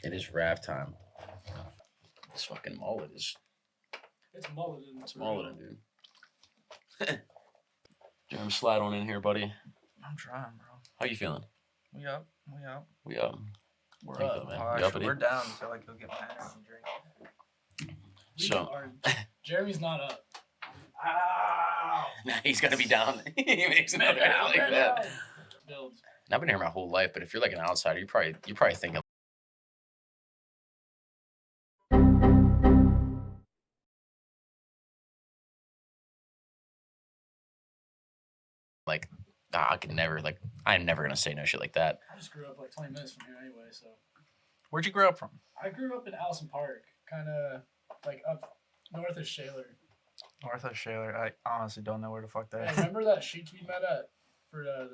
It is rap time. This fucking mullet is. It's mulleting. It's mulleting, dude. Jeremy, slide on in here, buddy. I'm trying, bro. How you feeling? We up. We up. We up. We're How you up. feeling, man? Oh, You actually, uppity? we're down, so I go get my energy drink. So Jeremy's not up. Ow! he's gonna be down. He makes it up like that. Builds. And I've been here my whole life, but if you're like an outsider, you probably think of like, I could never I'm never gonna say no shit like that. I just grew up like 20 minutes from here anyway, so. Where'd you grow up from? I grew up in Allison Park, kind of like up north of Shaler. North of Shaler. I honestly don't know where the fuck that Yeah, is. remember that sheet we met at for the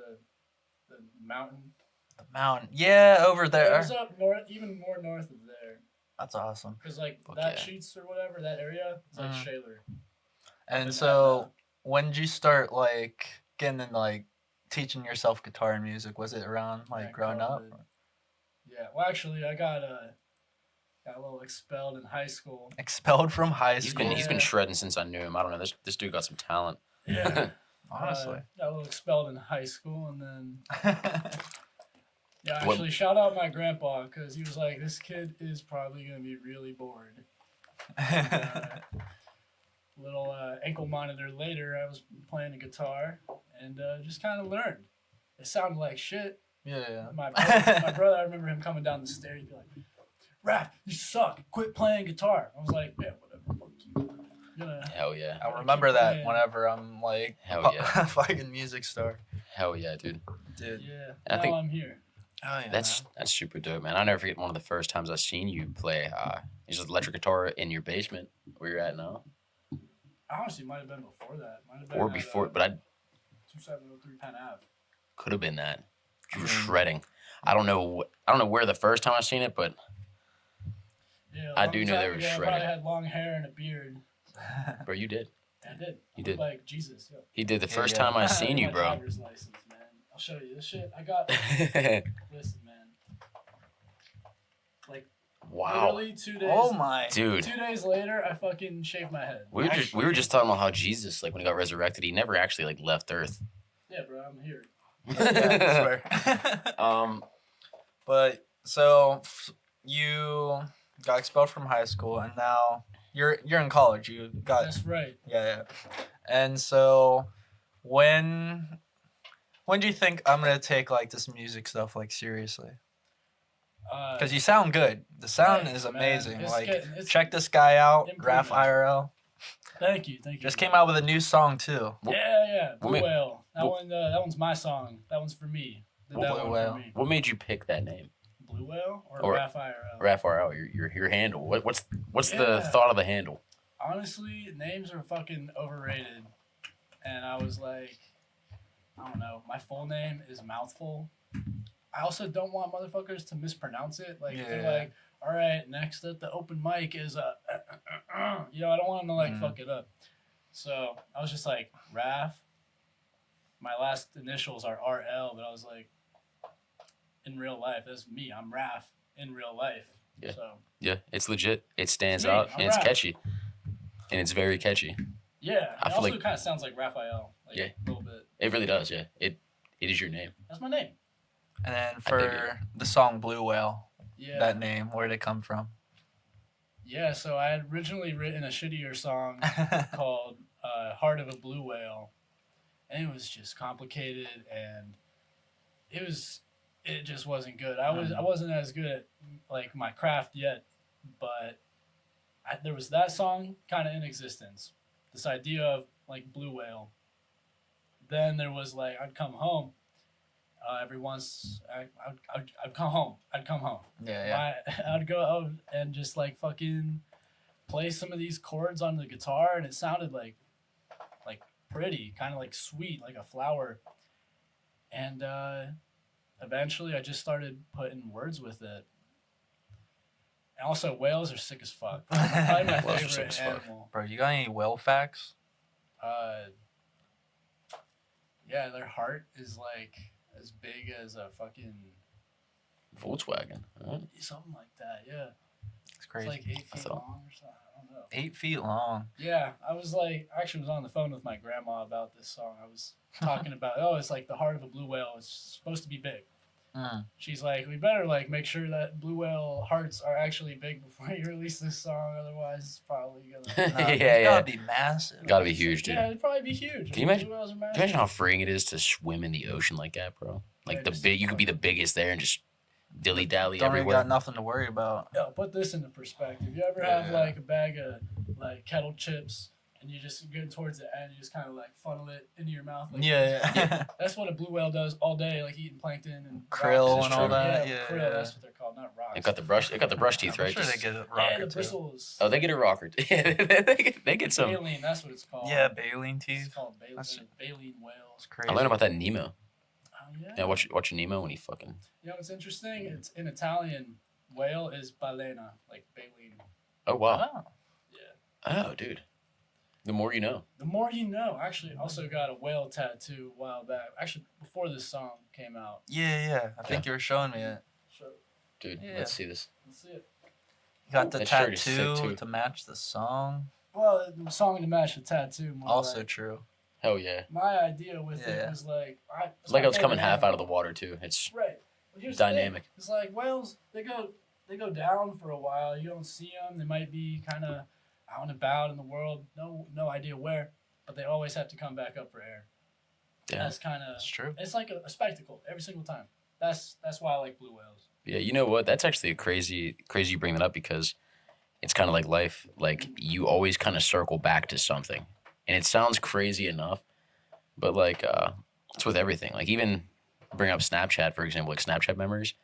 mountain? The mountain. Yeah, over It there. was up north, even more north of there. That's awesome. Because like Fuck that yeah. Sheets or whatever, that area, it's like Shaler. And But so, when did you start like getting in like teaching yourself guitar and music? Was it around like Yeah, growing up? COVID. Yeah, well, actually, I got a little expelled in high school. Expelled from high He's school. been shredding since I knew him. I don't know. This dude got some talent. Yeah, Honestly. got a little expelled in high school, and then yeah, What- actually, shout out my grandpa because he was like, "This kid is probably gonna be really bored." Little ankle monitor later, I was playing the guitar and just kind of learned. It sounded like shit. Yeah. My brother, I remember him coming down the stairs. He'd be like, "Raph, you suck. Quit playing guitar." I was like, "Yeah, whatever. Fuck you." You know, Hell yeah. I remember that playing. whenever I'm like Hell yeah. fucking music star. Hell yeah, dude. Dude. yeah. I Now think- I'm here. Oh yeah. That's super dope, man. I never forget one of the first times I seen you play. It's just electric guitar in your basement where you're at now, Honestly, might have been before that. Might have been or at, before. But I 2703 Penn Ave. could have been that. You were shredding. I don't know where the first time I seen it, but Yeah, I long do know time they were ago, I shredding. probably had long hair and a beard. bro, you did. I did. You did. Like Jesus. Yeah. He did the Yeah, first yeah. time I seen you, My bro. driver's license, man. I'll show you this shit. I got. Listen, man. Like Wow, literally 2 days. Oh my. dude. 2 days later, I fucking shaved my head. We were just talking about how Jesus, like when he got resurrected, he never actually like left Earth. Yeah, bro, I'm here. Yeah, I swear. But so you got expelled from high school, and now you're in college. You got That's right. yeah. And so when do you think I'm gonna take like this music stuff like seriously? Because you sound good. The sound Thanks, is man. amazing. It's Like getting- it's check this guy out, improvement. RAFirl. Thank you. Just came out with a new song too. Yeah, Blue What ma- Whale. That what- one. That one's my song. That one's for me. Did that Blue one Whale. for me. What made you pick that name? Blue Whale or Or- RAFirl? RAFirl, your handle. What's the Yeah. thought of the handle? Honestly, names are fucking overrated. And I was like, I don't know. My full name is Mouthful. I also don't want motherfuckers to mispronounce it. Like, if Yeah. they're like, all right, next at the open mic is a, you know, I don't want them to like Mhm. fuck it up. So I was just like, Raf. My last initials are RL, but I was like, in real life, that's me. I'm Raf in real life. Yeah. So Yeah, it's legit. It stands Me, out I'm and it's Raph. catchy, and it's very catchy. yeah, I it feel also like- kind of sounds like Raphael. Like, Yeah. a little bit. It really does. Yeah, it is your name. That's my name. And then dig for the song Blue Whale, Yeah. that name, where did it come from? Yeah, so I had originally written a shittier song called Heart of a Blue Whale. And it was just complicated and it just wasn't good. I wasn't as good at like my craft yet, but there was that song kind of in existence. This idea of like Blue Whale. Then there was like I'd come home every once I'd come home. Yeah. I'd go out and just like fucking play some of these chords on the guitar, and it sounded like pretty, kind of like sweet, like a flower. And eventually, I just started putting words with it. And also, whales are sick as fuck. Probably my Whales are sick favorite as fuck. animal. Bro, you got any whale facts? Yeah, their heart is like as big as a fucking Volkswagen. Right? something like that. yeah. It's It's crazy. like 8 feet thought- long or something. I don't know. 8 feet long. Yeah, I was on the phone with my grandma about this song. I was talking about, it's like the heart of a blue whale. It's supposed to be big. Mm. She's like, we better make sure that blue whale hearts are actually big before you release this song. Otherwise, it's probably gonna. Nah, Yeah, it's yeah. gotta be massive. Gotta be huge, dude. Yeah, it'd probably be huge. Can you imagine- Blue whales are Can you massive. imagine how freeing it is to swim in the ocean like that, bro? Like Yeah, you could be the biggest there and just dilly dally Don't even everywhere. got nothing to worry about. Yo, put this into perspective. You ever have a bag of kettle chips and you just get towards the end, you just kind of funnel it into your mouth? Yeah. That's what a blue whale does all day, eating plankton and Krill rocks. and all that. Yeah, Yeah. krill. That's what they're called, not rocks. It got the brush teeth, I'm right? sure they Just- get it Yeah, rocker the too. bristles. Oh, they get a rocker. Yeah, they get some. Baleen, that's what it's called. Yeah, baleen It's teeth. called baleen, That's- baleen It's whales. crazy. I learned about that in Nemo. Oh, yeah. Yeah, watch Nemo when he fucking. You know what's interesting? It's in Italian, whale is balena, like baleen. Oh wow. Oh. Yeah. Oh, dude. The more you know. The more you know. Actually, also got a whale tattoo a while back. Actually, before this song came out. Yeah. I think you were showing me it. So, Dude, Yeah. let's see this. let's see it. You got the That shirt is sick, tattoo too. to match the song. Well, the song to match the tattoo. More Also like, true. Hell yeah. my idea with Yeah. it was like, It's like it's coming half out of the water too. It's Right. Well, here's the thing. dynamic. It's like whales. They go down for a while. You don't see them. They might be kind of out and about in the world. No idea where, but they always have to come back up for air. Yeah. That's kind of. That's true. It's like a spectacle every single time. That's why I like blue whales. Yeah, you know what? That's actually a crazy you bring that up because it's kind of like life. Like you always kind of circle back to something, and it sounds crazy enough, but it's with everything. Like even bring up Snapchat for example, like Snapchat memories.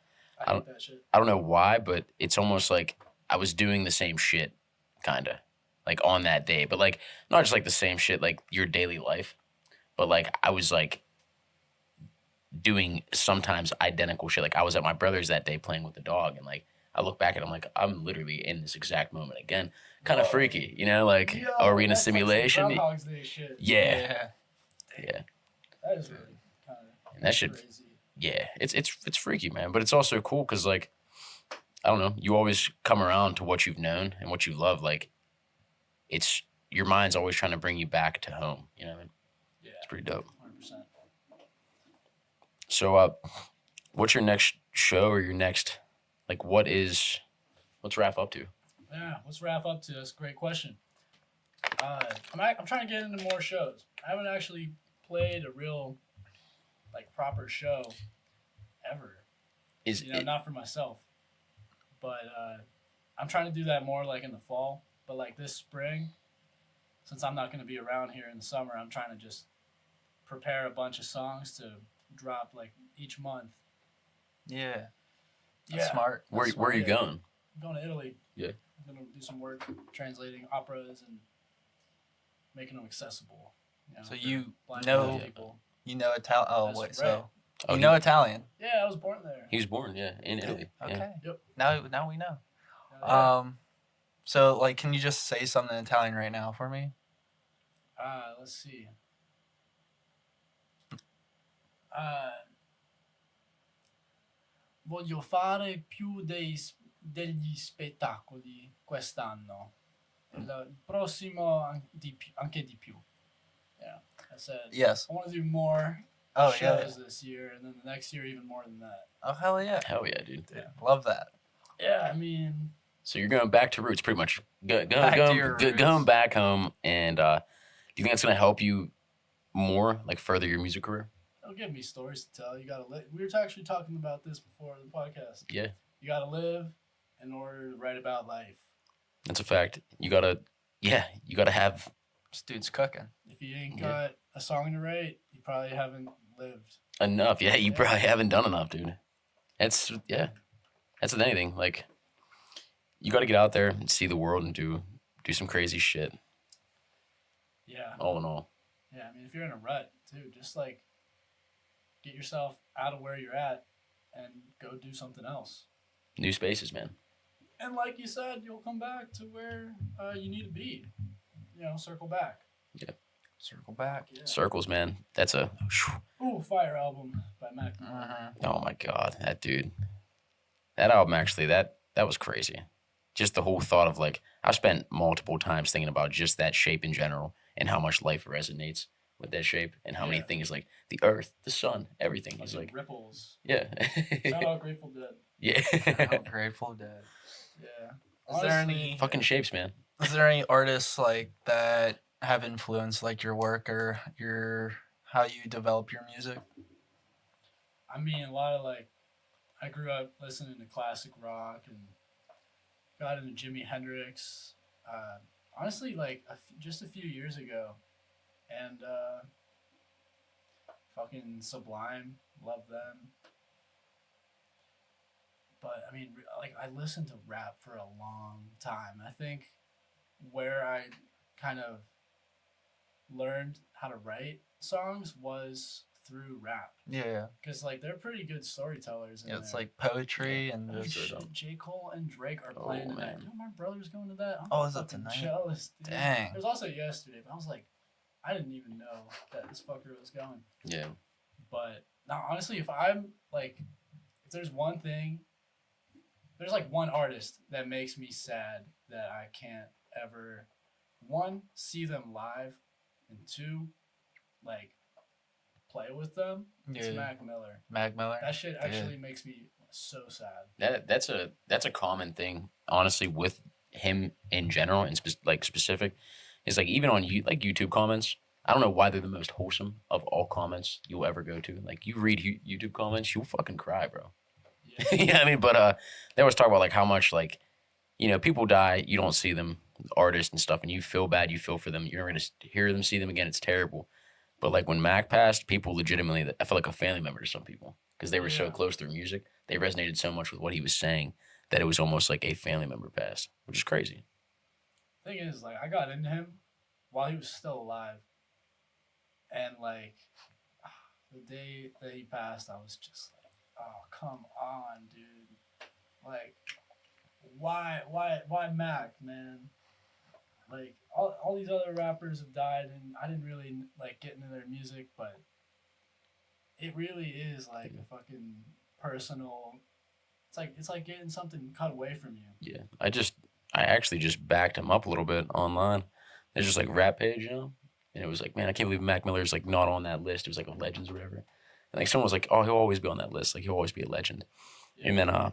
I hate that shit. I don't know why, but it's almost like I was doing the same shit, kinda, like on that day. But like not just like the same shit, like your daily life, but like I was like doing sometimes identical shit. Like I was at my brother's that day playing with the dog, and like I look back and I'm like, I'm literally in this exact moment again. Kind of Whoa. freaky, you know? Like, Yo, are we in a that's like some simulation? Groundhog's Day shit. Yeah, yeah, That is really kind of And that shit- crazy. yeah. It's freaky, man. But it's also cool because like, I don't know. You always come around to what you've known and what you love. Like, it's your mind's always trying to bring you back to home. You know, Yeah, it's pretty dope. 100%. So, what's your next show or your next, like, what's RAF up to? Yeah, what's RAF up to? That's a great question. I'm trying to get into more shows. I haven't actually played a real, proper show ever. Is You know, it, not for myself. But I'm trying to do that more in the fall. But this spring, since I'm not going to be around here in the summer, I'm trying to just prepare a bunch of songs to drop each month. Yeah. Yeah, That's smart. where That's where are you yeah. going? I'm going to Italy. Yeah. I'm going to do some work translating operas and making them accessible. So for you blind know- people. You know Italian. Oh, That's wait. right. So Oh, you know Italian. Yeah, I was born there. he was born, yeah, in Italy. Okay. Yeah. Yep. Now we know. Yeah. So can you just say something in Italian right now for me? Let's see. Voglio fare più degli spettacoli quest'anno. Il prossimo anche di più. Yeah, I said. Yes. I want to do more Oh shows this year, and then the next year even more than that. Oh hell yeah. Hell yeah, dude. Dude, love that. Yeah, I mean, So you're going back to roots, pretty much. Back to your roots. Going back home, and do you think that's gonna help you more, like further your music career? it'll give me stories to tell. You gotta live. We were actually talking about this before the podcast. Yeah, You gotta live in order to write about life. that's a fact. You gotta have This dude's cooking. If you ain't Yeah. got a song to write, you probably haven't lived. enough. Yeah, you Yeah. probably haven't done enough, dude. That's with anything. Like, you got to get out there and see the world and do some crazy shit. Yeah. All in all, Yeah, I mean, if you're in a rut, too, just get yourself out of where you're at and go do something else. new spaces, man. And like you said, you'll come back to where you need to be. Circle back. Circle back. Yeah. Circles, man. That's a. Ooh, Fire album by Mac. Mhm. Oh my god, that dude. That album actually, that That was crazy. Just the whole thought of like I've spent multiple times thinking about just that shape in general and how much life resonates with that shape and how many Yeah. things like the earth, the sun, everything. He's Fucking like, ripples. yeah, Shout out Grateful Dead. How yeah. Grateful Dead. Yeah. Is there Honestly, any Fucking shapes, man. is there any artists like that have influenced like your work or your how you develop your music? I mean, a lot of like, I grew up listening to classic rock and got into Jimi Hendrix. Honestly, like just a few years ago, and fucking Sublime, love them. But I mean, like I listened to rap for a long time. I think where I kind of learned how to write songs was through rap Yeah. because like they're pretty good storytellers. Yeah, it's there. like poetry and Oh just shit, J. Cole and Drake are Oh, playing tonight. man. You know, my brother's going to that. I'm Oh, is it fucking tonight? jealous, dude. Dang. It was also yesterday, but I was like, I didn't even know that this fucker was going. Yeah. But now, honestly, if I'm like, if there's one thing, there's like one artist that makes me sad that I can't ever, one, see them live, and two, like, play with them. It's Yeah. Mac Miller. Mac Miller. That shit actually makes me so sad. That's a common thing, honestly, with him in general and specific. Is like even on like YouTube comments. I don't know why they're the most wholesome of all comments you'll ever go to. Like you read YouTube comments, you'll fucking cry, bro. Yeah. Yeah, I mean, but they always talk about like how much like people die, you don't see them, artists and stuff, and you feel bad, you feel for them. You're never gonna hear them, see them again. It's terrible. But like when Mac passed, people legitimately, I felt like a family member to some people because they were so Yeah. close through music. They resonated so much with what he was saying that it was almost like a family member passed, which is crazy. Thing is, like, I got into him while he was still alive, and like the day that he passed, I was just like, oh come on, dude, like, why Mac, man? Like all these other rappers have died, and I didn't really like get into their music, but it really is like a fucking personal. It's like getting something cut away from you. Yeah, I actually just backed him up a little bit online. There's just like rap page, and it was like, man, I can't believe Mac Miller's like not on that list. It was like a legends or whatever. And like someone was like, oh, he'll always be on that list. Like he'll always be a legend. Yeah. And then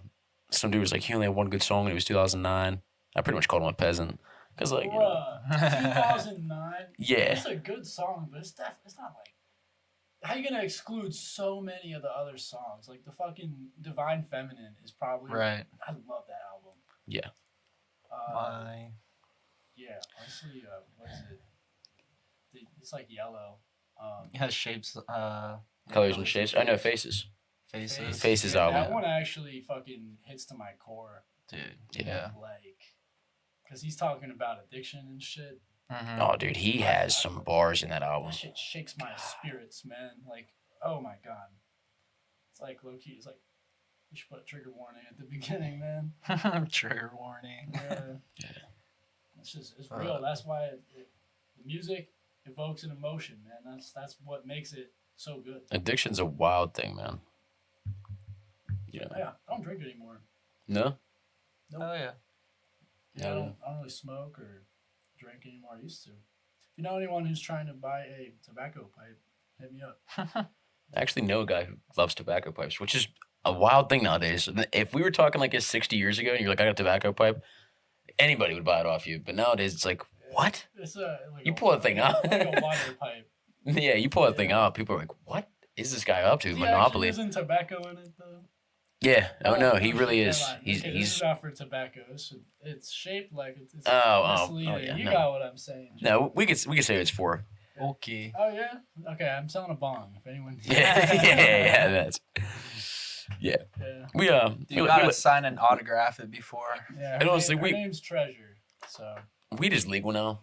some dude was like, he only had one good song, and it was 2009. I pretty much called him a peasant because like, Bruh, 2009. Yeah. It's a good song, but it's not like. How you gonna exclude so many of the other songs? Like the fucking Divine Feminine is probably Right. I love that album. Yeah. My. Yeah, honestly, what is it? It's like yellow. It has shapes. Colors and shapes. I know faces. Faces. Faces Yeah, album. that one actually fucking hits to my core. Dude. Yeah. Like, cause he's talking about addiction and shit. Mm-hmm. Oh, dude, he has some bars in that album. That shit shakes my spirits, man. Like, oh my god. It's like low key. It's like you should put a trigger warning at the beginning, man. Trigger warning. Yeah. It's real. That's why the music evokes an emotion, man. That's what makes it so good. Addiction's a wild thing, man. Yeah. Yeah, I don't drink anymore. No? Nope. Oh yeah. Yeah, I don't really smoke or drink anymore. I used to. If you know anyone who's trying to buy a tobacco pipe, hit me up. I actually know a guy who loves tobacco pipes, which is a wild thing nowadays. If we were talking like 60 years ago and you're like, I got a tobacco pipe, anybody would buy it off you. But nowadays it's like, what? It's You pull that thing out. like a water pipe. Yeah, you pull that thing out, people are like, what is this guy up to? Is he Monopoly. actually using tobacco in it though? Yeah. Oh no, he shit, really never is. mind. He's Okay, this he's is not for tobacco. It's shaped like it's oh misleading. yeah. You No. got what I'm saying. No, we could say it's for. Okay. Oh yeah. Okay, I'm selling a bong. If anyone. Yeah, that's. Yeah. Yeah. We You gotta sign and autograph it before. Yeah. And honestly, her we- name's Treasure. So. weed is legal now,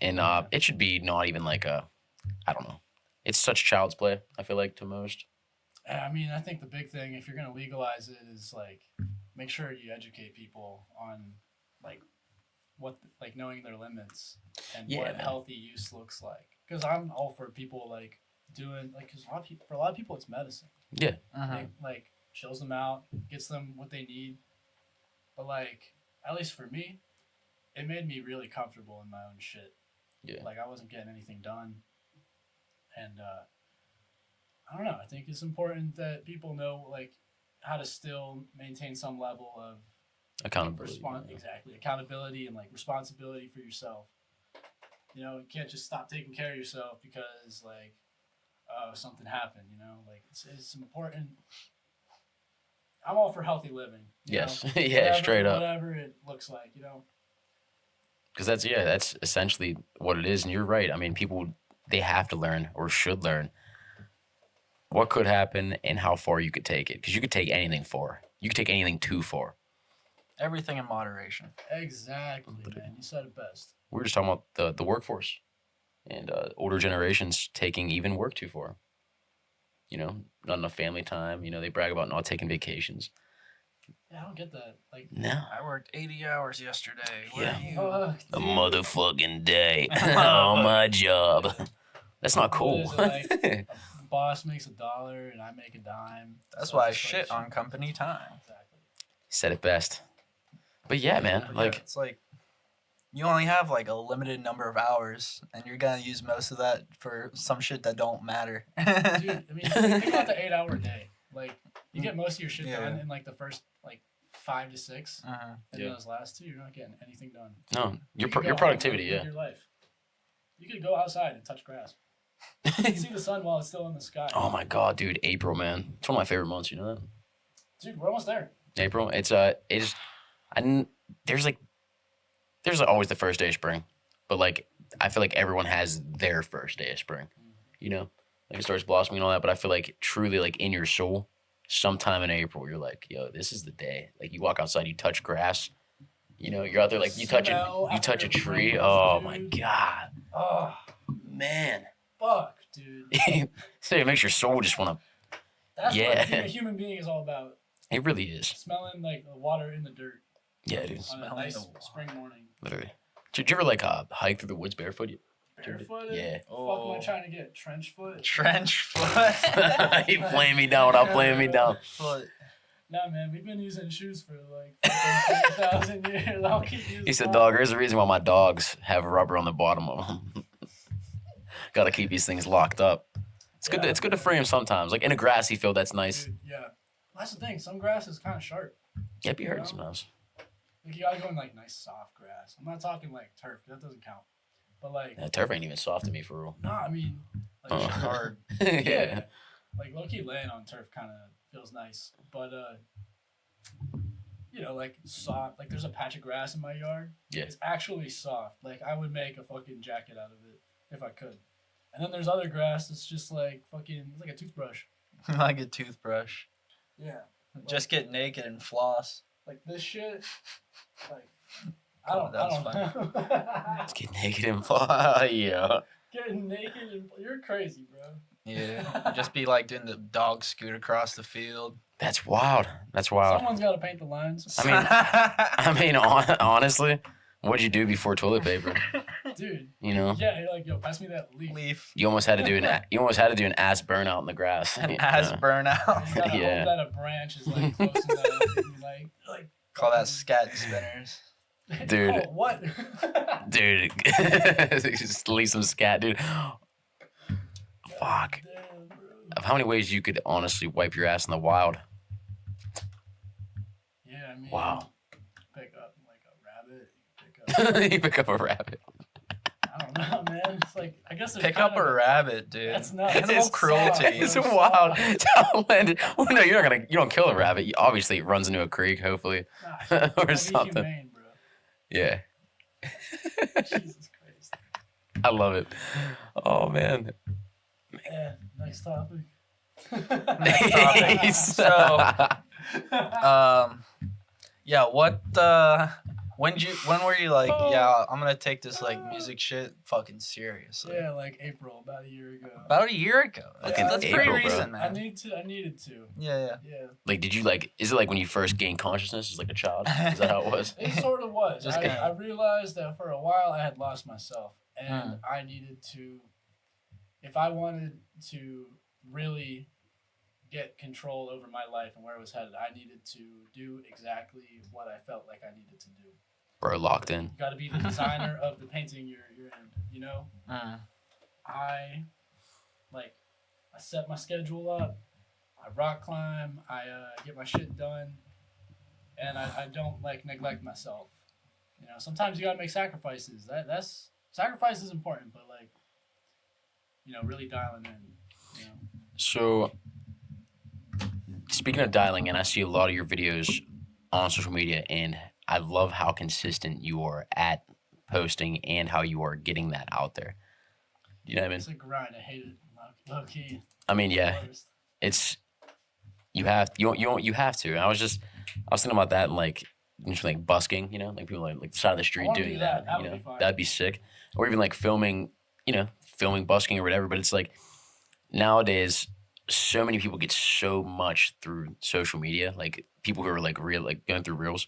and it should be not even like I don't know. It's such child's play. I feel like to most. I mean, I think the big thing, if you're gonna legalize it, is like make sure you educate people on like what like knowing their limits and Yeah, what man. healthy use looks like. Because I'm all for people like doing like because for a lot of people it's medicine. Yeah. Mhm. Like chills them out, gets them what they need. like, at least for me, it made me really comfortable in my own shit. Yeah. Like, I wasn't getting anything done. And I don't know. I think it's important that people know, like, how to still maintain some level of Accountability. Exactly. Accountability and, like, responsibility for yourself. You know, you can't just stop taking care of yourself because, like, oh, something happened, you know? Like, it's important. I'm all for healthy living. Yes. Know? Yeah, whatever, straight up. Whatever it looks like, you know? Because that's essentially what it is. And you're right. I mean, people, they have to learn or should learn what could happen and how far you could take it. Because you could take anything far. You could take anything too far. Everything in moderation. Exactly, man. You said it best. We were just talking about the workforce and older generations taking even work too far. You know, not enough family time. You know, they brag about not taking vacations. Yeah, I don't get that. Like, No. I worked 80 hours yesterday. Where Yeah. are you? A motherfucking day on my job. That's not cool. What is it, like, a boss makes $1 and I make a dime. That's So why I it's shit like, on company time. Exactly. Said it best. But yeah, man, But like yeah, it's like you only have like a limited number of hours, and you're gonna use most of that for some shit that don't matter. Dude, I mean, think about the 8-hour day. Like, you get most of your shit Yeah. done in, like, the first, like, 5 to 6. Uh-huh. And Yeah. those last 2, you're not getting anything done. no, You your could go your home, productivity, live yeah. Your life. You could go outside and touch grass. You can see the sun while it's still in the sky. Oh my god, dude, April, man, it's one of my favorite months. You know that? Dude, we're almost there. April, it's there's always the first day of spring, but like I feel like everyone has their first day of spring. You know, like it starts blossoming and all that. But I feel like truly, like in your soul, sometime in April, you're like, yo, this is the day. Like you walk outside, you touch grass. You know, you're out there like you touch a tree. Oh my god, Oh, man. fuck, dude. So it makes your soul just want to. That's Yeah. what being a human being is all about. It really is. Smelling, like, the water in the dirt Yeah, it is. on a Smelling nice the water. spring morning. Literally. Did you ever like hike through the woods barefoot? Barefooted? Yeah. Fuck, am I trying to get trench foot? Trench foot. You playing me down without playing me down. Foot. Nah, man, we've been using shoes for like fucking 30,000 years. I'll keep using He said, mine. dog, there's a reason why my dogs have rubber on the bottom of them. Gotta keep these things locked up. It's good. Yeah. It's good to free them sometimes. Like in a grassy field, that's nice. Dude, yeah. That's the thing. Some grass is kind of sharp. Yeah, be hurting sometimes. Like, you gotta go in, like, nice soft grass. I'm not talking, like, turf. That doesn't count. But, like, Yeah, turf ain't even soft to me for real. nah, I mean, like, Oh. Hard. Yeah. Like, low-key laying on turf kind of feels nice. But, you know, like, soft. Like, there's a patch of grass in my yard. Yeah. It's actually soft. Like, I would make a fucking jacket out of it if I could. And then there's other grass that's just, like, fucking, it's like a toothbrush. Like a toothbrush. Yeah. Just get naked and floss. Like, this shit, like, Oh, that was I don't know. Let's get naked and fly. Yeah. Getting naked and you're crazy, bro. Yeah. Just be like doing the dog scoot across the field. That's wild. That's wild. Someone's got to paint the lines. I mean, honestly, what'd you do before toilet paper? Dude. You know, Yeah, you're like, yo, pass me that leaf. Leaf. you almost had to do an ass burnout in the grass. An Yeah. ass You burnout. gotta Yeah. hope that a branch is like close enough. And you like Call that scat spinners. Dude. Oh, what? Dude, just leave some scat, dude. Fuck. Damn, bro. Of how many ways you could honestly wipe your ass in the wild? Yeah, I mean, Wow. pick up like a rabbit. You pick up. You pick up a rabbit. I don't know, man. It's like I guess there's Pick kind up of a rabbit, dude. That's not- Animal it's cruelty. soft. It's It's wild. soft. It's outlandish. Well, no, you don't kill a rabbit. Obviously, it runs into a creek, hopefully, Nah, or be something. humane, bro. Yeah, Jesus Christ. I love it. Oh man. Yeah, next topic. Next topic. So, yeah, when were you like, yeah, I'm gonna take this like music shit fucking seriously? Yeah, like April, about a year ago. About a year ago. Fucking That's pretty April, bro. recent, I man. needed to. Yeah, Yeah. Like, did you like? Is it like when you first gained consciousness as like a child? Is that how it was? It sort of was. Just I kinda- realized that for a while I had lost myself, and I needed to, if I wanted to really get control over my life and where it was headed. I needed to do exactly what I felt like I needed to do. Bro, locked in. You got to be the designer of the painting you're in. You know, I set my schedule up. I rock climb. I get my shit done, and I don't like neglect myself. You know, sometimes you gotta make sacrifices. That's sacrifice is important, but like, you know, really dialing in. You know. So, speaking of dialing in, I see a lot of your videos on social media, and I love how consistent you are at posting and how you are getting that out there. You know what I mean? It's a grind. I hate it. Low key. I mean, yeah, it's you have to. I was thinking about that and like just like busking, you know, like people like the side of the street doing do that. that. You Would know, be fine. that'd be sick. Or even like filming, you know, filming busking or whatever. But it's like nowadays, so many people get so much through social media. Like people who are like real, like going through reels,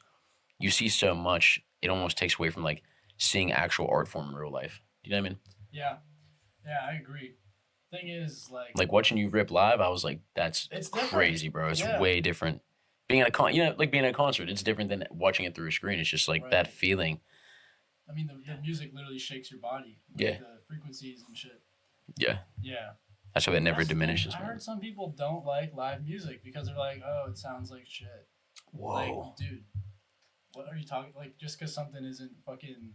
you see so much. It almost takes away from like seeing actual art form in real life. You know what I mean? Yeah, I agree. Thing is, Like watching you rip live, I was like, that's it's different. crazy, bro. It's Yeah. way different. Being at a you know, like being at a concert, it's different than watching it through a screen. It's just like Right. that feeling. I mean, the music literally shakes your body. Like Yeah. The frequencies and shit. Yeah. Yeah. That's why it never That's the thing. diminishes. I Man. heard some people don't like live music because they're like, oh, it sounds like shit. Whoa. Like, dude, what are you talking? Like, just because something isn't fucking.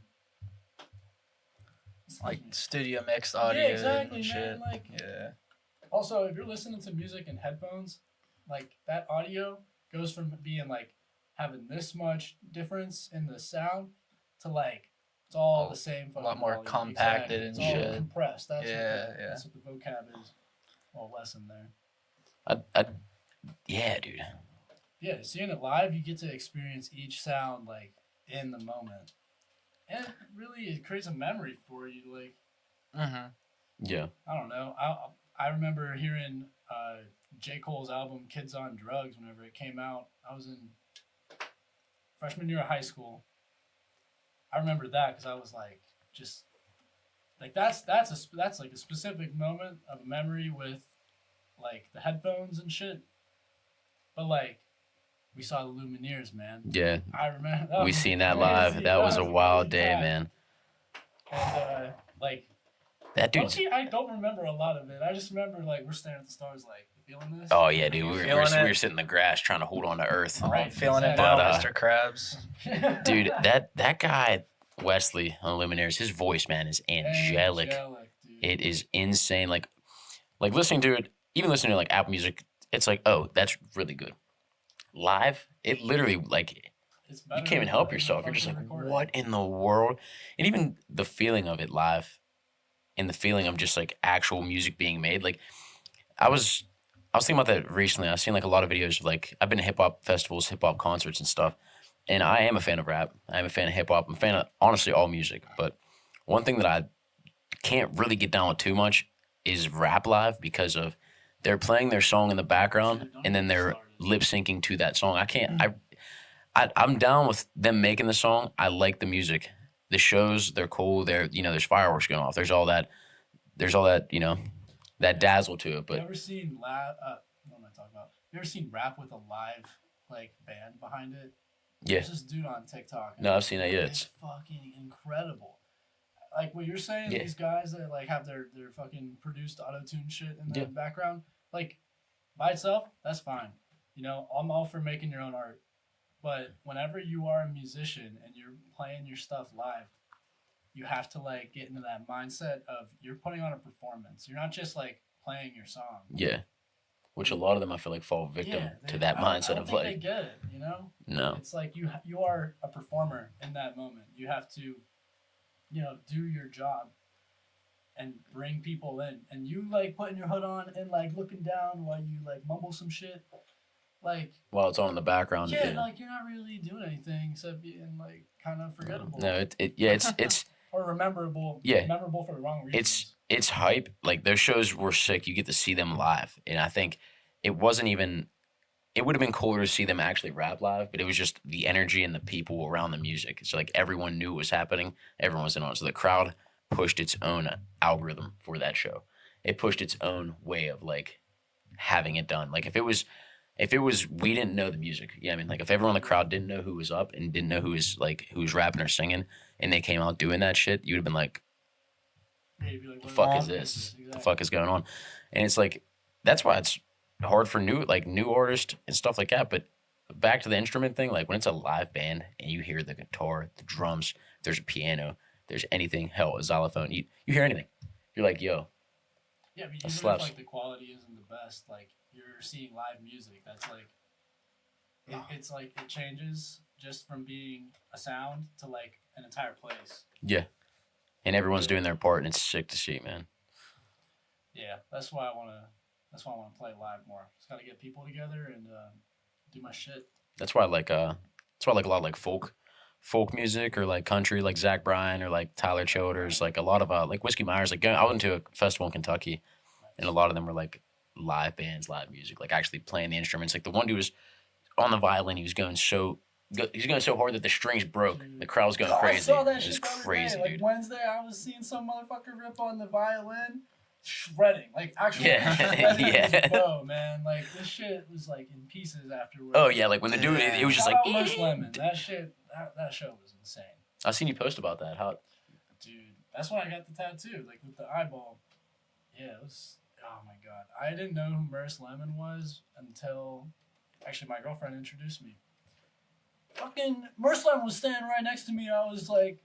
Like studio mixed audio Yeah, exactly, and shit. man. Like, Yeah. also, if you're listening to music in headphones, like that audio goes from being like having this much difference in the sound to like it's all the same. A lot fucking more volume. compacted Exactly. and It's all shit. compressed. That's Yeah, what yeah. That's what the vocab is. Well, less in there. Yeah, dude. Yeah, seeing it live, you get to experience each sound like in the moment, and really it creates a memory for you. Like Mm-hmm. Yeah. I don't know. I remember hearing J. Cole's album "Kids on Drugs" whenever it came out. I was in freshman year of high school. I remember that because I was like, just like that's like a specific moment of a memory with like the headphones and shit. But like, we saw the Lumineers, man. Yeah. I remember. We was seen that crazy. live. That was a wild crazy day, time. man. And like. That dude. Low-key, I don't remember a lot of it. I just remember like we're staring at the stars, like you feeling this. Oh yeah, dude. We Feeling were it? sitting in the grass trying to hold on to earth. Oh, I'm Right, feeling it exactly. now, But, Mr. Krabs. Dude, that guy Wesley on Luminaires, his voice, man, is angelic. Dude. It is insane. Like listening to it, even listening to like Apple Music, it's like, oh, that's really good. Live, it literally like It's you better can't even than- help than yourself. You're just like, fucking recording. what in the world? And even the feeling of it live, and the feeling of just like actual music being made. Like I was thinking about that recently. I've seen like a lot of videos of like I've been to hip hop festivals, hip hop concerts and stuff. And I am a fan of rap. I am a fan of hip hop. I'm a fan of honestly all music. But one thing that I can't really get down with too much is rap live because of they're playing their song in the background Shit, don't and then get me they're started. lip syncing to that song. I can't. I'm down with them making the song. I like the music. The shows, they're cool. There's fireworks going off. There's all that, that dazzle to it. You But ever seen what am I talking about? You ever seen rap with a live like band behind it? yeah, There's this dude on TikTok. no, I've seen that. Yeah, It's fucking incredible. Like what you're saying, Yeah. these guys that like have their fucking produced auto-tune shit in the Yeah. background, like by itself, that's fine. You know, I'm all for making your own art. But whenever you are a musician and you're playing your stuff live, you have to like get into that mindset of you're putting on a performance. You're not just like playing your song. yeah. Which a lot of them I feel like fall victim to that I mindset don't of think they like, get it, you know? no, It's like you are a performer in that moment. You have to, do your job and bring people in. And you like putting your hood on and like looking down while you like mumble some shit. Like while it's on in the background. yeah, Yeah. like you're not really doing anything except being like kind of forgettable. No, it's Or rememberable. Yeah. Memorable for the wrong reasons. it's hype. Like those shows were sick. You get to see them live, and I think it wasn't even. It would have been cooler to see them actually rap live, but it was just the energy and the people around the music. It's like everyone knew what was happening. Everyone was in on it. So the crowd pushed its own algorithm for that show. It pushed its own way of like having it done. Like if it was we didn't know the music. Yeah, I mean, like if everyone in the crowd didn't know who was up and didn't know who was rapping or singing, and they came out doing that shit, you'd have been like, Yeah, you'd be like, "The what fuck the is fuck this? The Exactly. fuck is going on?" And it's like that's why it's hard for new artists and stuff like that. But back to the instrument thing, like when it's a live band and you hear the guitar, the drums, there's a piano, there's anything, hell, a xylophone, you hear anything, you're like, "Yo, Yeah, but that even if slaps." like the quality isn't the best, like you're seeing live music, that's like it's like it changes just from being a sound to like an entire place. Yeah, and everyone's doing their part, and it's sick to see, man. Yeah, that's why I wanna. That's why I want to play live more. Just gotta get people together and do my shit. That's why I like that's why I like a lot of like folk music or like country, like Zach Bryan or like Tyler Childers, like a lot of like Whiskey Myers. Like I went to a festival in Kentucky, and a lot of them were like live bands, live music, like actually playing the instruments. Like the one dude was on the violin, he was going so hard that the strings broke. The crowd was going crazy. I saw that It was shit the other crazy, day. Like dude. Wednesday, I was seeing some motherfucker rip on the violin, shredding, like actually Yeah. shredding Yeah. his bow, man. Like this shit was like in pieces afterwards. Oh yeah, like when the dude, it was just Shout like. out Merch Lemon. That shit, that show was insane, I seen you post about that. How? dude. That's why I got the tattoo, like with the eyeball. Yeah, it was. Oh my god, I didn't know who Merce Lemon was until actually my girlfriend introduced me. Fucking Merce Lemon was standing right next to me. I was like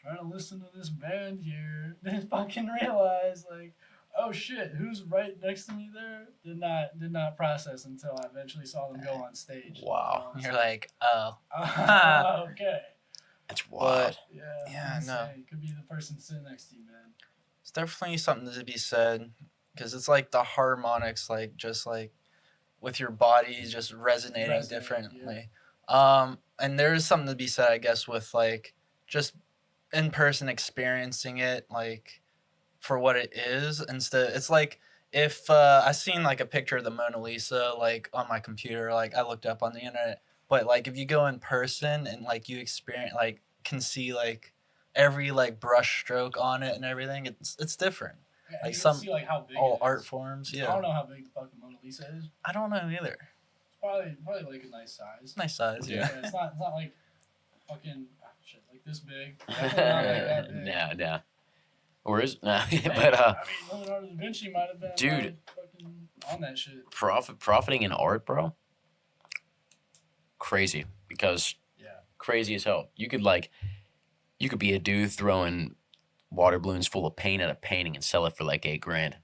trying to listen to this band here. Didn't fucking realize like, oh shit, who's right next to me there? Did not process until I eventually saw them go on stage. Wow. You're like, oh. Okay. That's wild. Yeah, insane. no. Could be the person sitting next to you, man. It's definitely something to be said because it's like the harmonics, like just like with your body just resonating differently. And there is something to be said, I guess, with like just in person experiencing it, like for what it is. Instead, it's like if I seen like a picture of the Mona Lisa like on my computer, like I looked up on the internet, but like if you go in person and like you experience like can see like every like brush stroke on it and everything, it's different. Yeah, Like you some can see like how big all it is. art forms. I Yeah, don't know how big the fucking Mona Lisa is. I don't know either. It's probably like a nice size. Nice size. Yeah, Yeah. it's not like fucking shit like this big. Definitely not like that big. No. Or is no? Hey, But I mean, Leonardo da Vinci might have been Dude. like, fucking on that shit. profiting in art, bro. Crazy because Yeah. crazy as hell. You could be a dude throwing water balloons full of paint at a painting and sell it for like $8,000.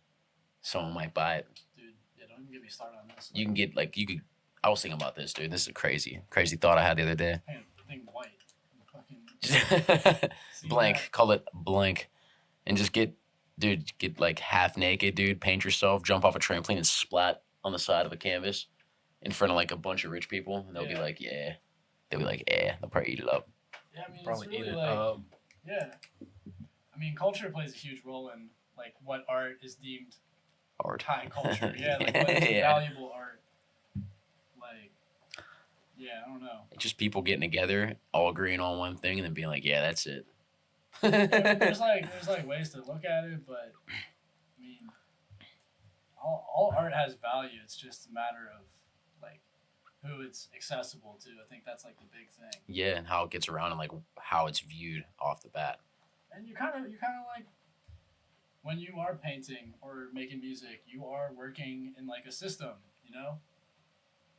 Someone might buy it. Dude, yeah, don't even get me started on this. You can get like you could. I was thinking about this, dude. This is a crazy thought I had the other day. Paint the thing white. Fucking see Blank. that? Call it blank, and just get like half naked, dude. Paint yourself, jump off a trampoline, and splat on the side of a canvas in front of like a bunch of rich people, and they'll be Yeah. like, yeah. They'll be like, yeah. They'll probably eat it up. Yeah, I mean, Probably it's really eat it like, up. yeah. I mean, culture plays a huge role in like what art is deemed Art. high culture. Yeah, like what is Yeah. valuable art. Like, yeah, I don't know. Just people getting together, all agreeing on one thing, and then being like, yeah, that's it. I mean, there's like ways to look at it, but I mean, all art has value. It's just a matter of like who it's accessible to. I think that's like the big thing. Yeah, and how it gets around and like how it's viewed off the bat. And you kind of like when you are painting or making music, you are working in like a system, you know?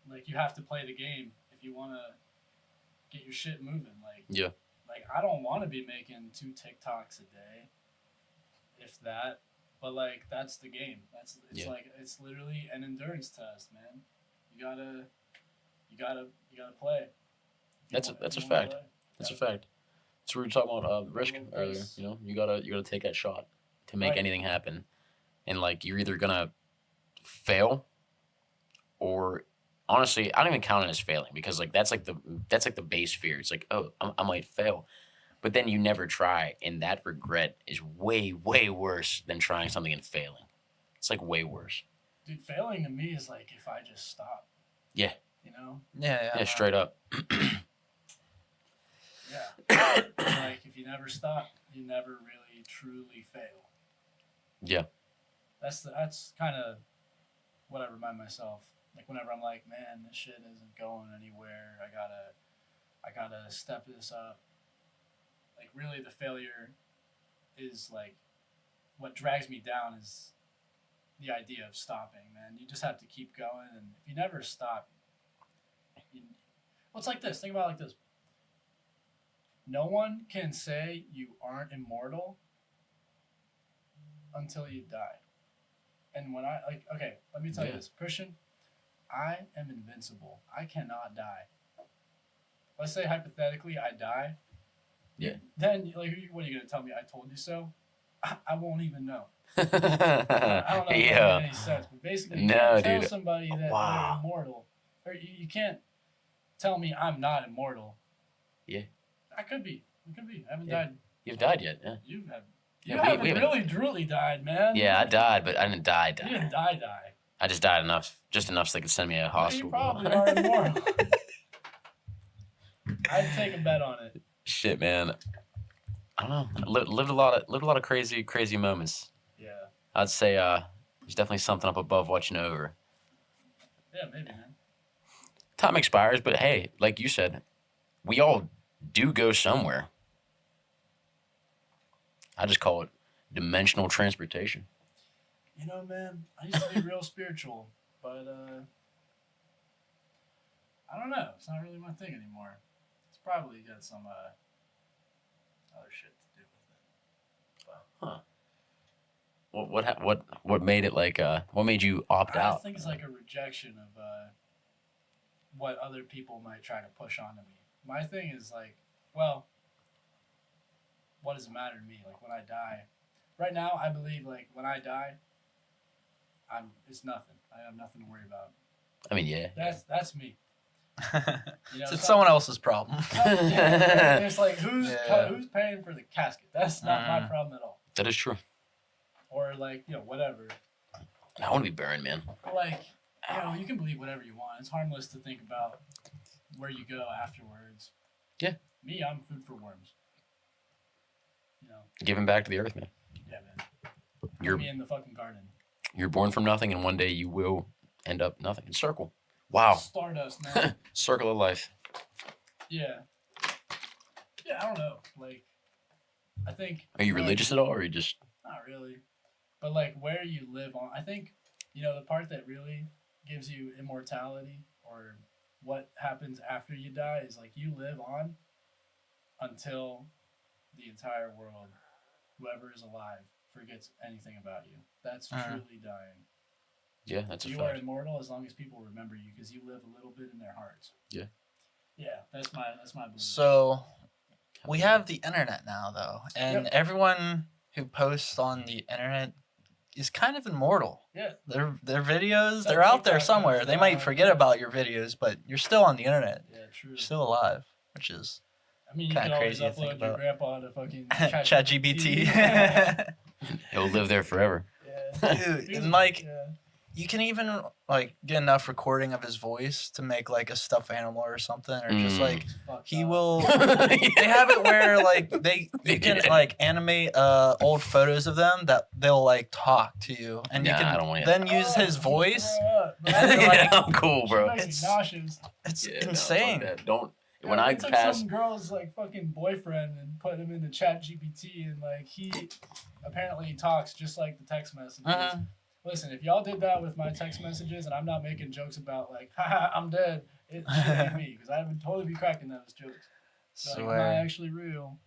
Like you have to play the game if you want to get your shit moving. Like Yeah. Like I don't want to be making 2 TikToks a day, if that. But like that's the game. It's Yeah. like it's literally an endurance test, man. You gotta play. If you That's a wanna fact. play, That's a gotta- fact. That's what we were talking about risk Little earlier. face. You know, you gotta take that shot to make Right. anything happen, and like you're either gonna fail, or honestly, I don't even count it as failing because like that's like the base fear. It's like, oh, I might fail, but then you never try, and that regret is way worse than trying something and failing. It's like way worse. Dude, failing to me is like if I just stop. Yeah. You know? Yeah. Yeah, straight up. Yeah. Like if you never stop, you never really truly fail. Yeah. That's kind of what I remind myself. Like whenever I'm like, man, this shit isn't going anywhere. I gotta step this up. Like really, the failure is like what drags me down is the idea of stopping. Man, you just have to keep going, and if you never stop, well, it's like this. Think about it like this. No one can say you aren't immortal until you die. And when okay, let me tell you this, Christian, I am invincible. I cannot die. Let's say hypothetically I die. Yeah. Then like, what are you gonna tell me? I told you so. I won't even know. I don't know if that makes any sense, but basically, you can't tell somebody that they're immortal, or you can't tell me I'm not immortal. Yeah. I could be. I could be. I haven't died. You've died yet? Yeah. You have. You haven't really, truly died, man. Yeah, I died, but I didn't die. You didn't die. I just died just enough so they could send me to a hospital. You probably are immortal. I'd take a bet on it. Shit, man. I don't know. I lived a lot of crazy moments. Yeah. I'd say there's definitely something up above watching over. Yeah, maybe, man. Time expires, but hey, like you said, we all do go somewhere. I just call it dimensional transportation. You know, man, I used to be real spiritual, but I don't know. It's not really my thing anymore. It's probably got some other shit to do with it. But. What made it like what made you opt out? I think it's like a rejection of what other people might try to push onto me. My thing is like, well, what does it matter to me? Like when I die, right now I believe like when I die, it's nothing. I have nothing to worry about. I mean, yeah. That's me. You know, it's someone else's problem. Yeah, it's like who's paying for the casket? That's not my problem at all. That is true. Or like, you know, whatever. I want to be burned, man. Like, you know, you can believe whatever you want. It's harmless to think about where you go afterwards. Yeah. Me, I'm food for worms. You know. Giving back to the earth, man. Yeah, man. You're me in the fucking garden. You're born from nothing, and one day you will end up nothing. It's circle. Wow. Stardust, man. Circle of life. Yeah. Yeah, I don't know. Like, I think. Are you religious at all, or are you just? Not really. But like where you live on, I think, you know, the part that really gives you immortality or what happens after you die is like you live on until the entire world, whoever is alive, forgets anything about you. That's truly dying. Yeah, that's a fact. You are immortal as long as people remember you because you live a little bit in their hearts. Yeah. Yeah, that's my belief. So we have the internet now though, and everyone who posts on the internet is kind of immortal. Yeah. Their videos, they're out there somewhere. They might forget about your videos, but you're still on the internet. Yeah, true. You're still alive, which is you can always upload your grandpa to fucking ChatGPT. He'll live there forever. Yeah. Dude, and like you can even like get enough recording of his voice to make like a stuffed animal or something, or just like he will. They have it where like they can like animate old photos of them that they'll like talk to you, and you can then use his voice. And like, I'm cool, bro. It's nauseous. It's insane. Don't. When I took some girl's like fucking boyfriend and put him into ChatGPT, and like he apparently talks just like the text messages. Listen, if y'all did that with my text messages, and I'm not making jokes about like, haha, I'm dead, it should be me, because I would totally be cracking those jokes. So, like, am I actually real?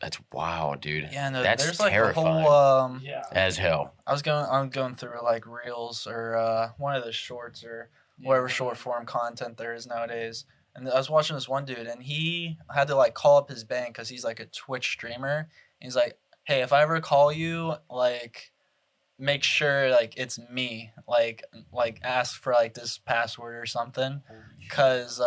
That's wow, dude. Yeah, no, that's there's like terrifying. a whole as hell. I'm going through like reels or one of the shorts or whatever short form content there is nowadays. And I was watching this one dude, and he had to like call up his bank because he's like a Twitch streamer. And he's like, "Hey, if I ever call you, like, make sure like it's me. Like ask for like this password or something, because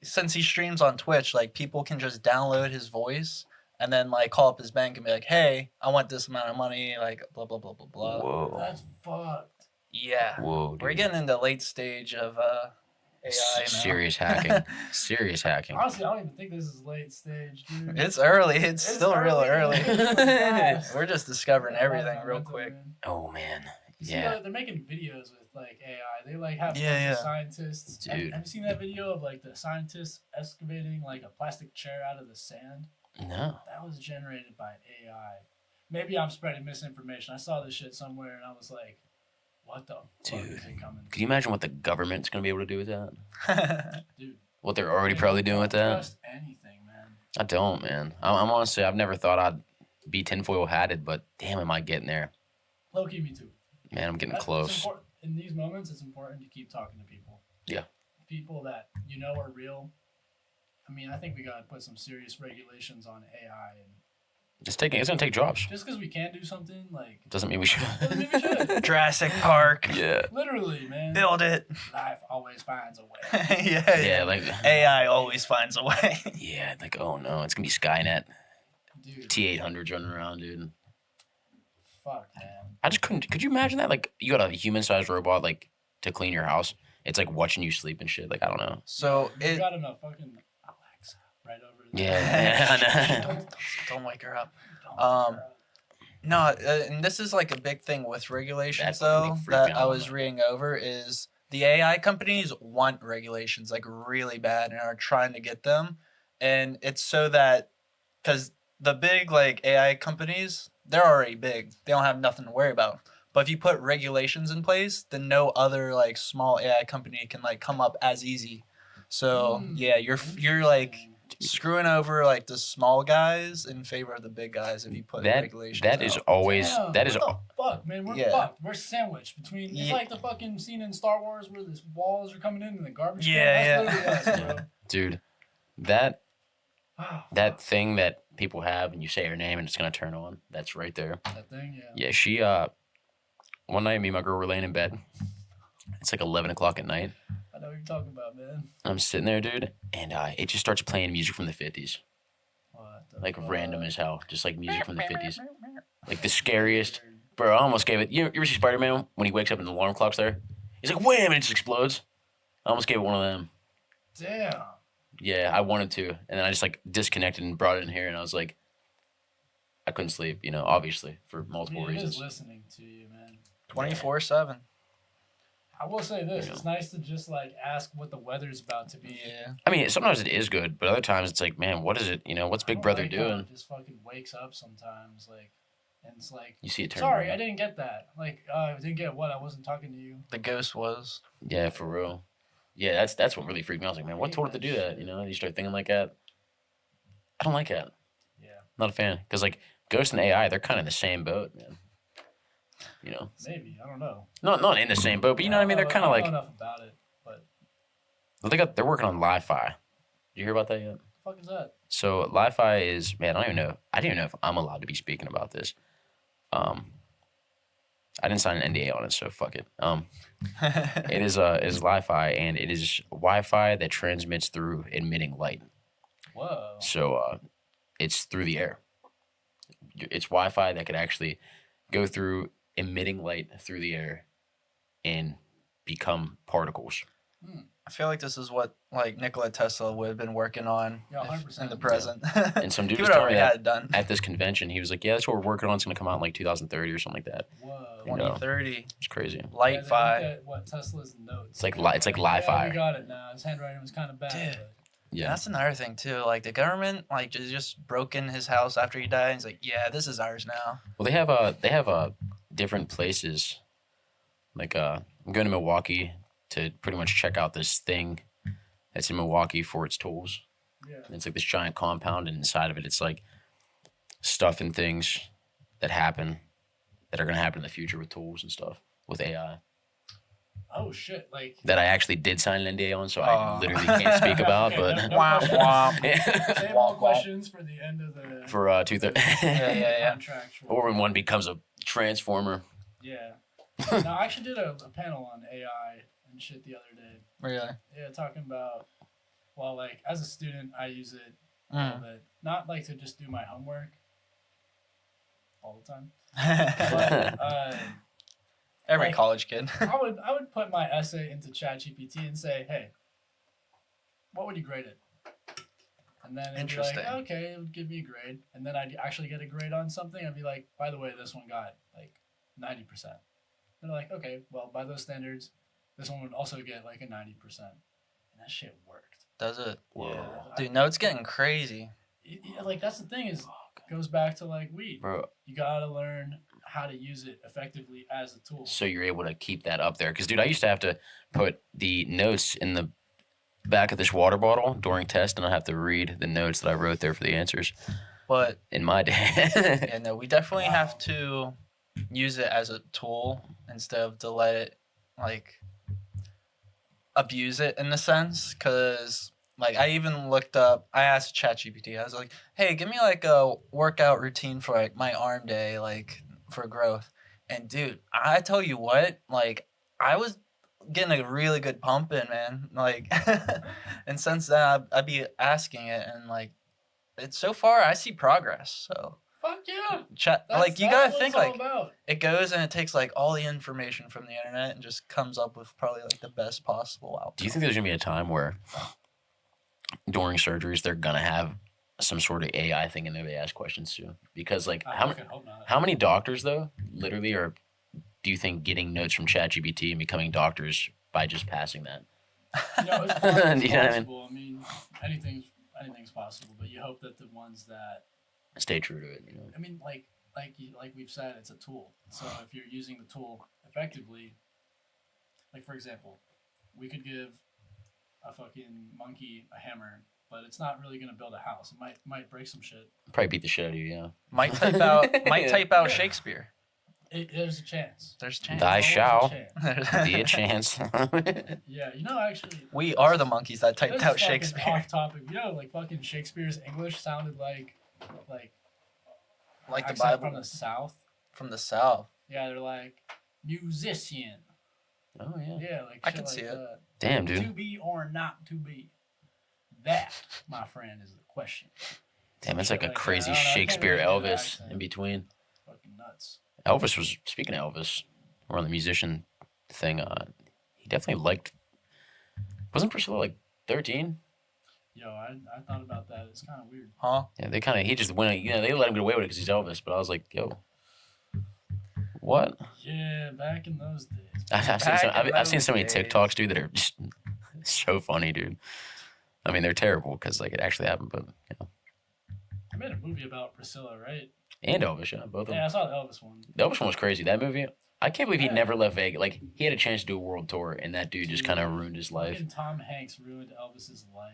since he streams on Twitch, like people can just download his voice and then like call up his bank and be like, "Hey, I want this amount of money, like blah blah blah blah blah." Whoa. That's fucked. Yeah. Whoa. Dude. We're getting into late stage of AI now. Serious hacking. Serious hacking. Honestly, I don't even think this is late stage, dude. It's early. It's still real early. Fast. We're just discovering Yeah, everything real momentum, quick. man. Oh man. You see, Yeah. they're making videos with like AI. They like have a Yeah, bunch yeah. of scientists. Dude. Have you seen that video of like the scientists excavating like a plastic chair out of the sand? No. That was generated by AI. Maybe I'm spreading misinformation. I saw this shit somewhere and I was like, what the fuck Dude. is it coming? Can you imagine what the government's gonna be able to do with that? Dude, What they're already man, probably you doing with don't that? trust anything, man. I don't, man. I'm honestly, I've never thought I'd be tinfoil hatted, but damn, am I getting there? Low key, me too. Man, I'm getting It's close. important. In these moments, it's important to keep talking to people. Yeah. People that you know are real. I mean, I think we gotta put some serious regulations on AI, and It's gonna take jobs. just because we can do something, like Doesn't mean we should. doesn't mean we should. Jurassic Park. Yeah. Literally, man. Build it. Life always finds a way. Yeah. Yeah, like AI always finds a way. yeah, like oh no, it's gonna be Skynet. Dude, T-800s running around, dude. fuck, man. I just couldn't. Could you imagine that? Like you got a human-sized robot like to clean your house. It's like watching you sleep and shit. Like I don't know. So You it. got enough fucking Alexa right over there. Yeah. Don't wake her up. Don't wake her up. No, and this is like a big thing with regulations, That fucking though, freaked me that out I a was lot. reading over is the AI companies want regulations like really bad and are trying to get them. And it's so that, because the big like AI companies, they're already big. They don't have nothing to worry about. But if you put regulations in place, then no other like small AI company can like come up as easy. So yeah, you're like Interesting. screwing over like the small guys in favor of the big guys if you put regulations. that is out. always Damn, that is what the fuck, man. We're Yeah. fucked. We're sandwiched between. It's Yeah. like the fucking scene in Star Wars where the walls are coming in and the garbage. Yeah, can. That's literally us, dude. That bro. that thing that people have and you say her name and it's gonna turn on. That's right there. That thing, yeah. Yeah, she one night me and my girl were laying in bed. It's like 11 o'clock at night. I know what you're talking about, man. I'm sitting there, dude, and it just starts playing music from the 50s. What the Like fuck? random as hell. Just like music from the 50s. Like the scariest. Bro, I almost gave it. You ever see Spider-Man when he wakes up and the alarm clock's there? He's like, wham, and it just explodes. I almost gave it one of them. Damn. Yeah, I wanted to. And then I just like disconnected and brought it in here and I was like, I couldn't sleep, obviously, for I multiple mean, it is reasons. listening to you, man. 24/7. I will say this: You it's know. nice to just like ask what the weather's about to be. Yeah. I mean, sometimes it is good, but other times it's like, man, what is it? What's I Big don't Brother like how doing? it just fucking wakes up sometimes, like, and it's like, You see it turn sorry, on. I didn't get that. Like, I didn't get what? I wasn't talking to you. The ghost was. Yeah, for real. Yeah, that's what really freaked me out. I was like, man, what told it to do that? You start thinking like that. I don't like that. Yeah, Not a fan. Because, like, Ghost and AI, they're kind of in the same boat, man. maybe I don't know. Not in the same boat, but you know what I mean? They're kind of I like, don't know enough about it, but they're working on Li-Fi. Did you hear about that yet? what the fuck is that? So Li-Fi is, man, I don't even know if I'm allowed to be speaking about this. I didn't sign an NDA on it, so fuck it. It is Li-Fi, and it is Wi-Fi that transmits through emitting light. Whoa. So it's through the air. It's Wi-Fi that could actually go through emitting light through the air and become particles. I feel like this is what like Nikola Tesla would have been working on Yeah, if- 100%. in the present. And some dude he was would telling already me had that it done. at this convention. He was like, "Yeah, that's what we're working on. It's gonna come out in like 2030 or something like that." Whoa. You know. 2030. It's crazy. Yeah, they Light looked fi. at what Tesla's notes. It's like Yeah, Li-Fi. we got it now. His handwriting was kind of bad. Dude. But Yeah. That's another thing too. Like the government, like just broke in his house after he died. And he's like, yeah, this is ours now. Well, they have different places. Like I'm going to Milwaukee to pretty much check out this thing that's in Milwaukee for its tools. yeah. And it's like this giant compound, and inside of it, it's like stuff and things that are gonna happen in the future with tools and stuff with AI Oh shit! Like that I actually did sign an NDA on, so I Oh. literally can't speak about. Okay, But no Womp questions. womp. Save all questions for the end of the for 230, Yeah. contractual. or when one becomes a transformer. Yeah. No, I actually did a panel on AI and shit the other day. Really? Yeah, talking about, well, like as a student, I use it a little bit, not like to just do my homework all the time, but Every like- college kid. I would put my essay into ChatGPT and say, hey, what would you grade it? And then it'd be Interesting. like, okay, it would give me a grade. And then I'd actually get a grade on something. I'd be like, by the way, this one got like 90%. They're like, okay, well, by those standards, this one would also get like a 90%. And that shit worked. Does it? Whoa. Dude, no, it's getting crazy. Like, that's the thing is, goes back to like weed. Bro, You gotta learn how to use it effectively as a tool. so you're able to keep that up there. Because, dude, I used to have to put the notes in the back of this water bottle during test, and I have to read the notes that I wrote there for the answers But in my day. yeah, no, we definitely Wow. have to use it as a tool instead of to let it like abuse it in a sense. Cause like I even looked up, I asked ChatGPT, I was like, hey, give me like a workout routine for like my arm day, like for growth. And dude, I tell you what, like I was getting a really good pump in, man. Like, and since then I'd be asking it, and like, it's so far I see progress. So Fuck yeah. chat, That's, like you that's gotta what think it's all like about. it goes and it takes like all the information from the internet and just comes up with probably like the best possible outcome. Do you think there's going to be a time where during surgeries they're going to have some sort of AI thing and they ask questions too? Because, like, I how fucking hope not. many doctors, though, literally are, do you think, getting notes from ChatGPT and becoming doctors by just passing that? You know, it's, You know what I mean? possible. I mean, anything's possible, but you hope that the ones that, Stay true to it, you know? I mean, like we've said, it's a tool. So if you're using the tool effectively, like for example, we could give a fucking monkey a hammer, but it's not really gonna build a house. It might break some shit. Probably beat the shit out of you, yeah. Might type out Yeah. Shakespeare. There's a chance. There's a chance. Thy There's shall always a chance. be a chance. Yeah, you know, actually, We are the monkeys that typed this out is fucking Shakespeare. Off topic. You know, like fucking Shakespeare's English sounded like Like the accent Bible from the South. from the South. Yeah, they're like musician. Oh, yeah. Yeah, like I shit can like see it. that. Damn, To dude. be or not to be. That, my friend, is the question. Damn, it's like a Like, crazy I don't know, I can't Shakespeare really do the Elvis accent. in between. Fucking nuts. Elvis was, speaking of Elvis, we're on the musician thing. He definitely liked, wasn't Priscilla like 13? Yo, I thought about that. It's kind of weird. Huh? Yeah, they kind of, he just went, you know, they let him get away with it because he's Elvis. But I was like, yo, what? Yeah, back in those days. I've seen so many those days. TikToks, dude, that are just so funny, dude. I mean, they're terrible because like it actually happened, but you know. I made a movie about Priscilla, right? And Elvis, yeah, both of Yeah, them. I saw the Elvis one. The Elvis one was crazy. That movie, I can't believe he Yeah. never left Vegas. Like he had a chance to do a world tour, and that dude just kind of ruined his life. Fucking Tom Hanks ruined Elvis's life.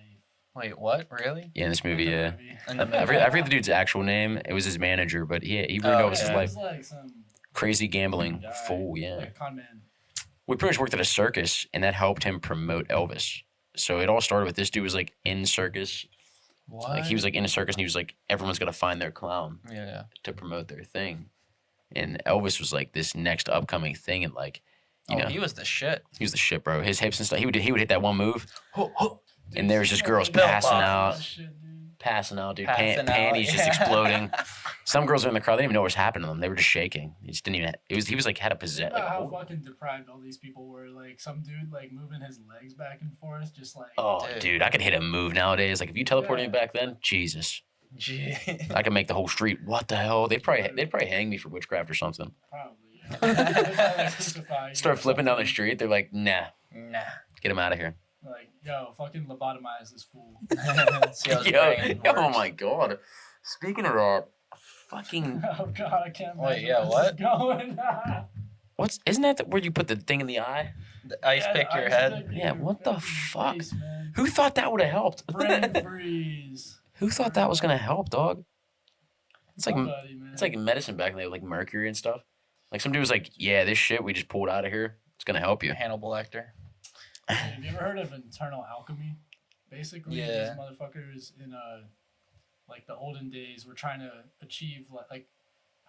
Wait, what? Really? Yeah, in this movie, In the yeah. movie. In the I forget the dude's actual name. It was his manager, but he ruined Oh, Elvis's yeah. It life. was like some Crazy gambling guy, fool, yeah. like a con man. We pretty much worked at a circus, and that helped him promote Elvis. So it all started with this dude was like in circus, What? like he was like in a circus, and he was like, everyone's got to find their clown Yeah. to promote their thing, and Elvis was like this next upcoming thing, and like, you know, He was the shit. he was the shit, bro. His hips and stuff. He would hit that one move, and there was just Dude, girls fucking passing Bill out, that shit, dude. passing out, dude. Passing out, Panties just yeah. exploding. Some girls were in the crowd. They didn't even know what was happening to them. They were just shaking. He just didn't even. He was like had a Think possess. about Like, how oh, fucking deprived all these people were. Like some dude like moving his legs back and forth, just like. oh, Dude. dude, I could hit a move nowadays. Like if you teleported me Yeah. back then, Jesus. Gee. I could make the whole street. What the hell? They'd probably hang me for witchcraft or something. Probably. Yeah. They'd probably crucify you Start or flipping down the something. street. They're like, nah, Nah. get him out of here. Like, yo, fucking lobotomize this fool. See how his Yo, brain oh works. my god. Speaking of that, fucking Oh god, I can't. Wait, imagine yeah, where this what? is Going. isn't that where you put the thing in the eye? The ice Yeah, pick your ice head. pick Yeah, your what the fucking fuck? face, man. Who thought that would have helped? Brain freeze. Who thought that was gonna help, dog? It's like Somebody, man. it's like medicine back in the day, like mercury and stuff. Like some dude was like, yeah, this shit we just pulled out of here. It's gonna help you. Hannibal Lecter. Dude, have you ever heard of internal alchemy? Basically, Yeah. these motherfuckers in like the olden days were trying to achieve like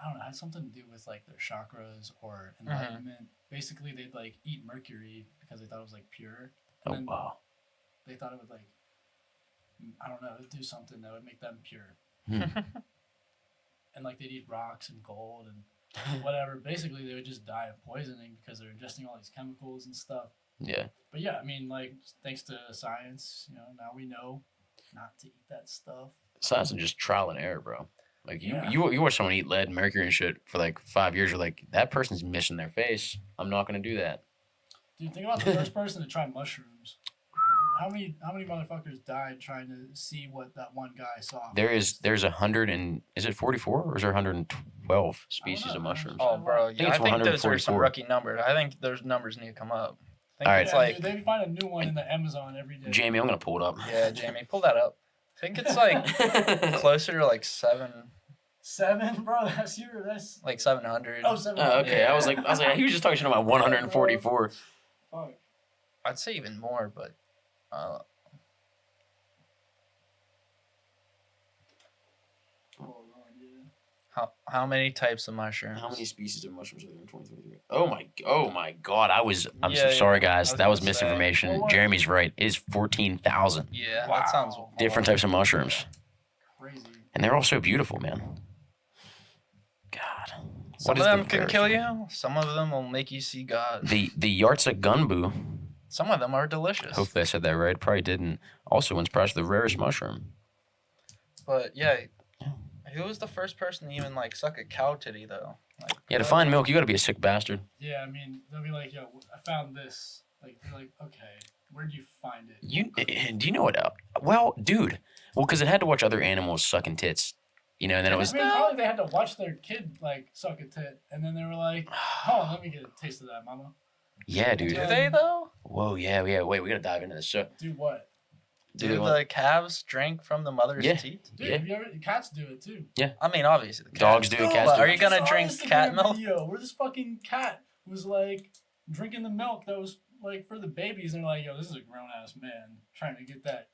I don't know, it had something to do with like their chakras or enlightenment. Basically, they'd like eat mercury because they thought it was like pure. And Oh then wow. they thought it would like I don't know, it'd do something that would make them pure. Hmm. And like they'd eat rocks and gold and whatever. Basically, they would just die of poisoning because they're ingesting all these chemicals and stuff. Yeah. But yeah, I mean, like, thanks to science, now we know not to eat that stuff. Science is just trial and error, bro. Like Yeah. you watch someone eat lead and mercury and shit for like 5 years, you're like, that person's missing their face. I'm not gonna do that. Dude, think about the first person to try mushrooms. How many motherfuckers died trying to see what that one guy saw? There's 100 and is it 44 or is there 112 species know, of man. mushrooms? Oh, bro, think yeah, it's I think those are some 144. rookie numbers. I think those numbers need to come up. I think All right. it's Yeah, like, dude, they find a new one in the Amazon every day. Jamie, I'm gonna pull it up. yeah, Jamie, pull that up. I think it's like closer to like 7, bro. That's 700. Oh, 7. Oh, okay. Yeah. I was like, he was just talking shit about 144. Fuck. I'd say even more, but Hold on, yeah. how many types of mushrooms? How many species of mushrooms are there in 2023? Oh my god. I'm Yeah, so sorry, yeah. guys. I was That was gonna say. misinformation. Well, what- Jeremy's right. It is 14,000 Yeah, Wow. that sounds different types of mushrooms, Crazy. and they're all so beautiful, man. God. Some What of is them the can version? kill you. Some of them will make you see God. The Yartsa gunbu. Some of them are delicious. Hopefully I said that right. Probably didn't. Also wins prize for the rarest mushroom. But yeah, who was the first person to even like suck a cow titty though? Like, Yeah, to find milk, you gotta be a sick bastard. Yeah, I mean, they'll be like, yo, I found this. Like, they're like, okay, where'd you find it? Do you know what? Well, dude. Well, because it had to watch other animals sucking tits. And then it was. I mean, probably they had to watch their kid, like, suck a tit. And then they were like, oh, let me get a taste of that, mama. Yeah, dude. do they though? Whoa, yeah. Wait, we gotta dive into this. So, Do what? Do they the calves drink from the mother's Yeah. teat? Dude, Yeah. have you ever, cats do it too. I mean, obviously the Dogs cats. do, But cats do. Are you gonna I saw drink an cat Instagram milk? video where this fucking cat was like drinking the milk that was like for the babies, and they're like, "Yo, this is a grown ass man trying to get that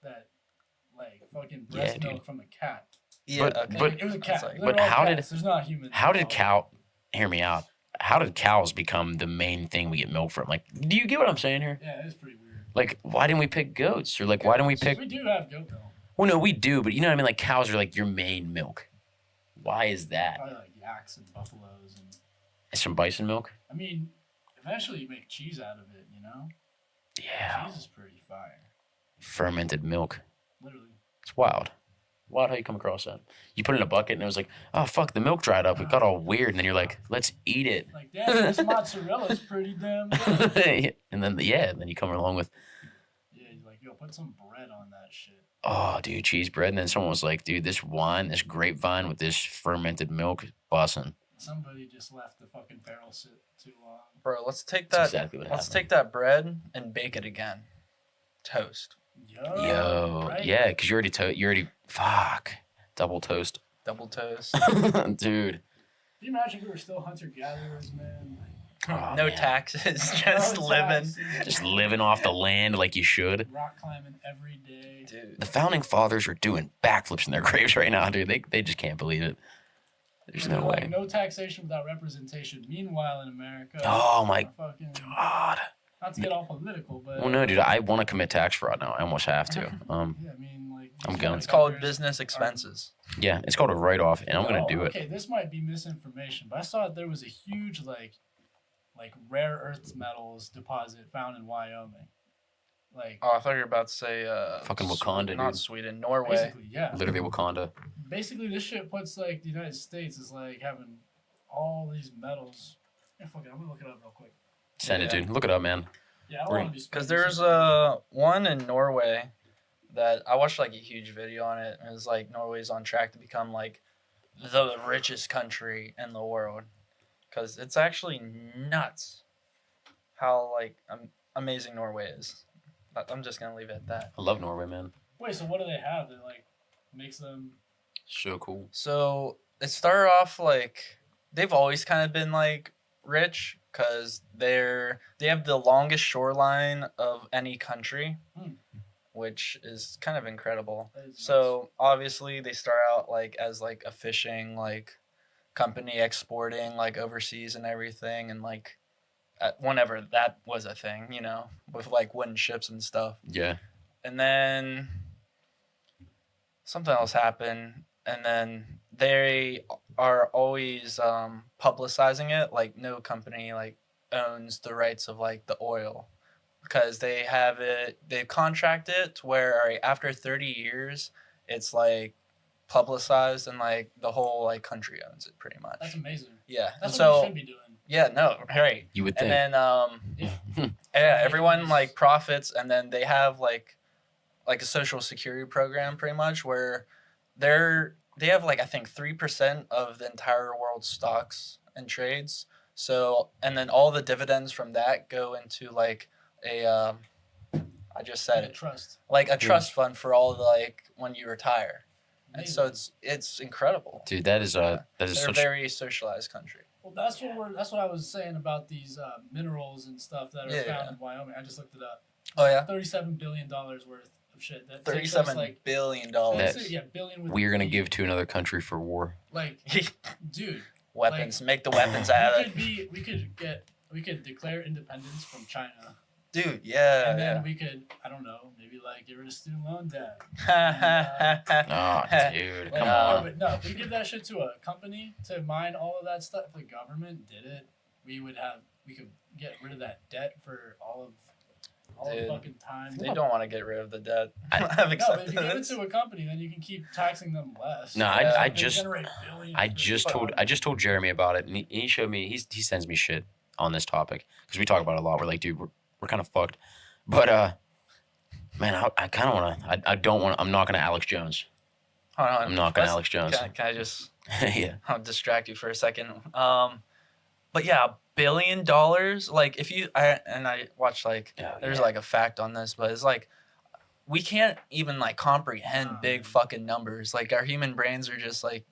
like fucking breast Yeah, dude. milk from a cat." Yeah, But- okay. but- It was a It's cat. like- They're but all how did- cats. There's not a human? how did involved. hear me out? How did cows become the main thing we get milk from? Like, do you get what I'm saying here? Yeah, it's pretty weird. Like, why didn't we pick goats? Or like, why didn't we pick? We do have goat milk. Well, no, we do, but you know what I mean. Like, cows are like your main milk. Why is that? Probably like yaks and buffaloes, and It's some bison milk. I mean, eventually you make cheese out of it. Yeah, Cheese is pretty fire. fermented milk. Literally. It's wild. Wild how you come across that. You put it in a bucket and it was like, oh fuck, the milk dried up. It got all weird, and then you're like, let's eat it. Like, damn, this mozzarella's pretty damn good. And then then you come along with, Yeah, you're like, yo, put some bread on that shit. oh dude, cheese bread. And then someone was like, dude, this wine, this grapevine with this fermented milk, bussin'. Somebody just left the fucking barrel sit too long. Bro, let's take That's that. exactly what Let's happened. take that bread and bake it again. Toast, Yo, right? Yeah, because you already fuck, double toast. double toast. Dude. Can you imagine if we were still hunter-gatherers, man? Oh, No man. taxes, just No living. taxes, Just living off the land like you should. rock climbing every day. Dude. The founding fathers are doing backflips in their graves right now, dude. They just can't believe it. There's And no they're like, way. no taxation without representation. Meanwhile, in America, Oh my fucking, God. not to get all political, but Well, no, dude. I want to commit tax fraud now. I almost have to. Yeah, I mean, like, I'm these going. It's called motherfuckers business are- expenses. Yeah, it's called a write-off, and I'm gonna Oh, do it. Okay, this might be misinformation, but I saw that there was a huge like rare earth metals deposit found in Wyoming. Like Oh, I thought you were about to say Fucking Wakanda, not dude. Sweden, Norway. basically, yeah. Literally Wakanda. Basically, this shit puts like the United States is like having all these metals. Yeah, fuck it, I'm gonna look it up real quick. Send it, Yeah. dude. Look it up, man. Yeah, I don't We're- want to be Because spreading there's misinformation. one in Norway that I watched like a huge video on it. And it was like Norway's on track to become like the richest country in the world. Because it's actually nuts how like amazing Norway is. I'm just gonna leave it at that. I love Norway, man. Wait, so what do they have that like makes them? So cool. So it started off like they've always kind of been like rich because they have the longest shoreline of any country, Hmm. which is kind of incredible. That is nuts. So obviously they start out like as like a fishing like company exporting like overseas and everything, and like whenever that was a thing, with like wooden ships and stuff. Yeah. And then something else happened, and then they are always publicizing it. Like no company like owns the rights of like the oil, because they contract it to where alright, after 30 years, it's like publicized and like the whole like country owns it pretty much. That's amazing. Yeah, That's and what so we should be doing. yeah, no, right. You would And think. then yeah, everyone like profits, and then they have like a social security program pretty much where they have like I think 3% of the entire world's stocks and trades. So and then all the dividends from that go into like a I just said Like a it, trust. like a trust fund for all the like when you retire. And so Amazing. it's incredible. Dude, that is They're a such. very socialized country. Well, that's what I was saying about these minerals and stuff that are Yeah, found yeah. in Wyoming. I just looked it up. Oh yeah, $37 billion worth of shit. That takes $37 us, like, billion That- yeah, billion. With We're gonna B. give to another country for war. like, dude. weapons. Make the weapons out of it, We could declare independence from China, dude. Yeah, and then yeah. we could, I don't know, maybe like get rid of student loan debt. Oh, dude, Like, come no, on. but no, if we give that shit to a company to mine all of that stuff, if the government did it, we could get rid of that debt for all of Dude, fucking time. They don't want to get rid of the debt. I've No, but accepted if you give it this. to a company, then you can keep taxing them less. No, Yeah. I They just generate billions I for just the told fund. Jeremy about it, and he showed me. He sends me shit on this topic because we talk about it a lot. We're like, dude, we're kind of fucked. But man, I kind of want to. I don't want. I'm not gonna Alex Jones. Hold on. I'm not gonna Let's- Alex Jones. Can I just Yeah. I'll distract you for a second? But yeah, $1 billion. Like if you I watched like Yeah, there's yeah. like a fact on this, but it's like we can't even like comprehend Oh, big man. fucking numbers. Like our human brains are just like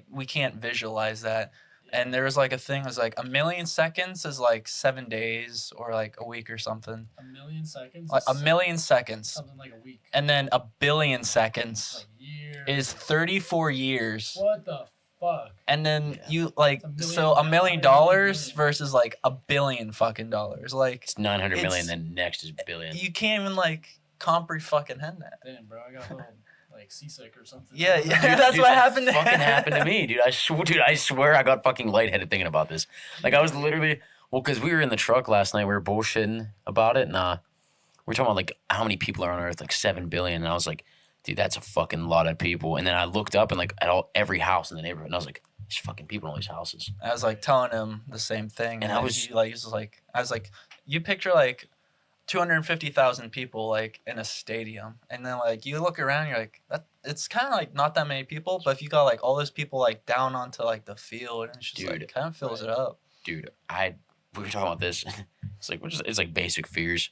we can't visualize that. And there was like a thing, it was like 1,000,000 seconds is like 7 days or like a week or something. 1,000,000 seconds. Like is 1,000,000 seconds. Something like a week. And then 1,000,000,000 seconds Like years. is 34 years. What the fuck? And then Yeah. you like It's $1 so $1 million million. versus like $1 billion fucking dollars. Like It's 900 million. It's- Then next is billion. you can't even like comprehend that. Damn, bro, I got a little like seasick or something. Yeah, yeah. Dude, That's dude, what that happened to fucking happened to me, dude. I swear I got fucking lightheaded thinking about this. Like I was literally because we were in the truck last night. We were bullshitting about it, and we're talking about like how many people are on Earth, like 7 billion. And I was like, dude, that's a fucking lot of people. And then I looked up and like at every house in the neighborhood, and I was like, there's fucking people in all these houses. I was like telling him the same thing, And I then was- he was like, I was like, you picture like 250,000 people like in a stadium, and then like you look around, you're like, that it's kind of like not that many people, but if you got like all those people like down onto like the field, and it's just like Dude. it kind of fills Right. it up. Dude, we were talking about this. It's like it's like basic fears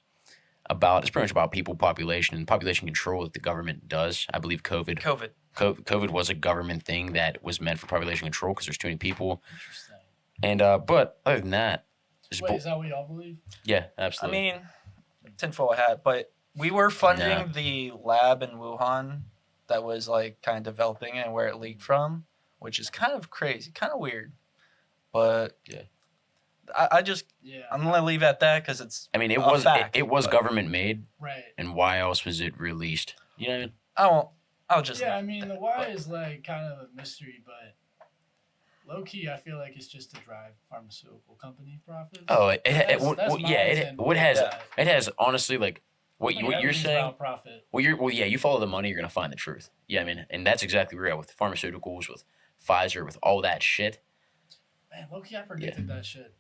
about it's pretty much about people, population, and population control that the government does. I believe COVID was a government thing that was meant for population control because there's too many people. Interesting. And but other than that, there's Wait, is that what y'all believe? yeah, I absolutely. mean, tinfoil hat, but we were funding Nah. the lab in Wuhan that was like kind of developing it and where it leaked from, which is kind of crazy, kind of weird. But Yeah. I just Yeah. I'm gonna leave it at that because it's I mean, it a was fact, it was but- government made, Right. and why else was it released? You know what I mean? I'll just Yeah, I leave it mean, at the that, why but- is like kind of a mystery, but low key, I feel like it's just to drive pharmaceutical company profits. Oh, it That's yeah, my it intent what has with that. it has honestly like what Like, you're everything's saying. about profit. Well, yeah, you follow the money, you're gonna find the truth. Yeah, I mean, and that's exactly where we're at with pharmaceuticals, with Pfizer, with all that shit. Man, low key, I predicted that shit.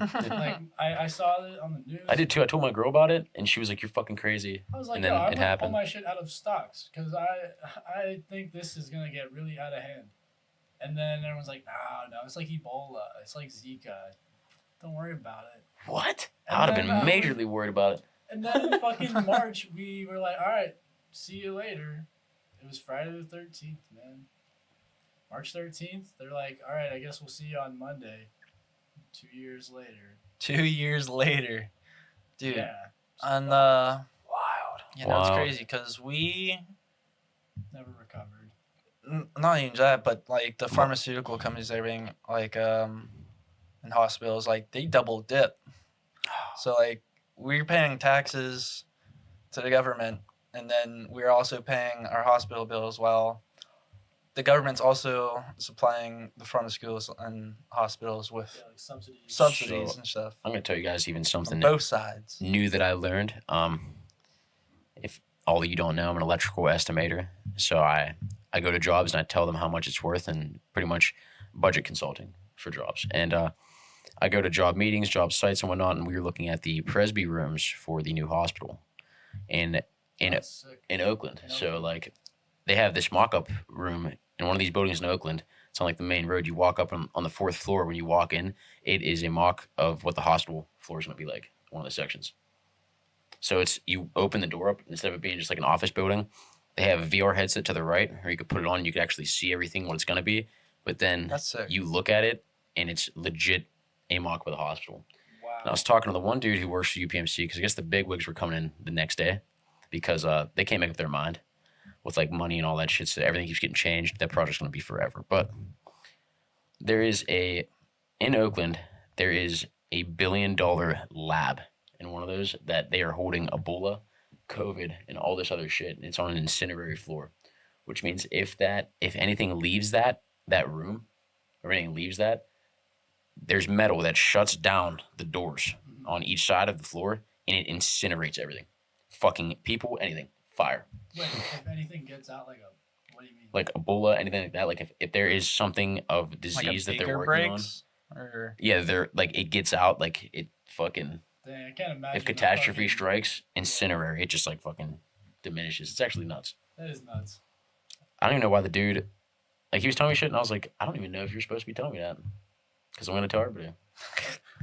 Like, I saw it on the news. I did too. I told my girl about it, and she was like, "You're fucking crazy." I was like, and yo, then I'm it gonna pull happened. my shit out of stocks because I think this is gonna get really out of hand. And then everyone's like, no, it's like Ebola, it's like Zika. Don't worry about it. What? And I would have been then, majorly worried about it. And then in fucking March, we were like, all right, see you later. It was Friday the 13th, man. March 13th, they're like, all right, I guess we'll see you on Monday. 2 years later. 2 years later, dude. Yeah. And Wild. you know it's Wow. crazy because we Never recovered. not even that, but like the pharmaceutical companies, everything like in hospitals, like they double dip. So like we're paying taxes to the government, and then we're also paying our hospital bill as well. the government's also supplying the pharmaceuticals and hospitals with Yeah, like subsidies. subsidies So, and stuff I'm gonna tell you guys even on something both sides. new that I learned. If all of you don't know, I'm an electrical estimator. So I go to jobs and I tell them how much it's worth and pretty much budget consulting for jobs. And I go to job meetings, job sites, and whatnot. And we were looking at the Presby rooms for the new hospital in in That's sick. in Oakland. In So Oakland. like they have this mock-up room in one of these buildings in Oakland. It's on like the main road. You walk up on the fourth floor. When you walk in, it is a mock of what the hospital floor is going to be like. One of the sections. So it's you open the door up instead of it being just like an office building. They have a VR headset to the right, or you could put it on. And you could actually see everything what it's going to be. But then That's sick. you look at it, and it's legit a mock of the hospital. Wow. And I was talking to the one dude who works for UPMC because I guess the big wigs were coming in the next day because they can't make up their mind with like money and all that shit. So everything keeps getting changed. That project's going to be forever. But there is in Oakland, there is a $1 billion lab in one of those that they are holding Ebola, COVID, and all this other shit. It's on an incendiary floor, which means if anything leaves that room, or anything leaves that, there's metal that shuts down the doors on each side of the floor, and it incinerates everything. Fucking people, anything. Fire. Wait, if anything gets out, what do you mean? Like Ebola, anything like that. Like if there is something of disease that they're working breaks, or on. Yeah, they're like it gets out, like it fucking Dang, I can't imagine. if catastrophe strikes, incinerary, it just like fucking diminishes. It's actually nuts. That is nuts. I don't even know why the dude like he was telling me shit and I was like, I don't even know if you're supposed to be telling me that. Because I'm gonna tell everybody.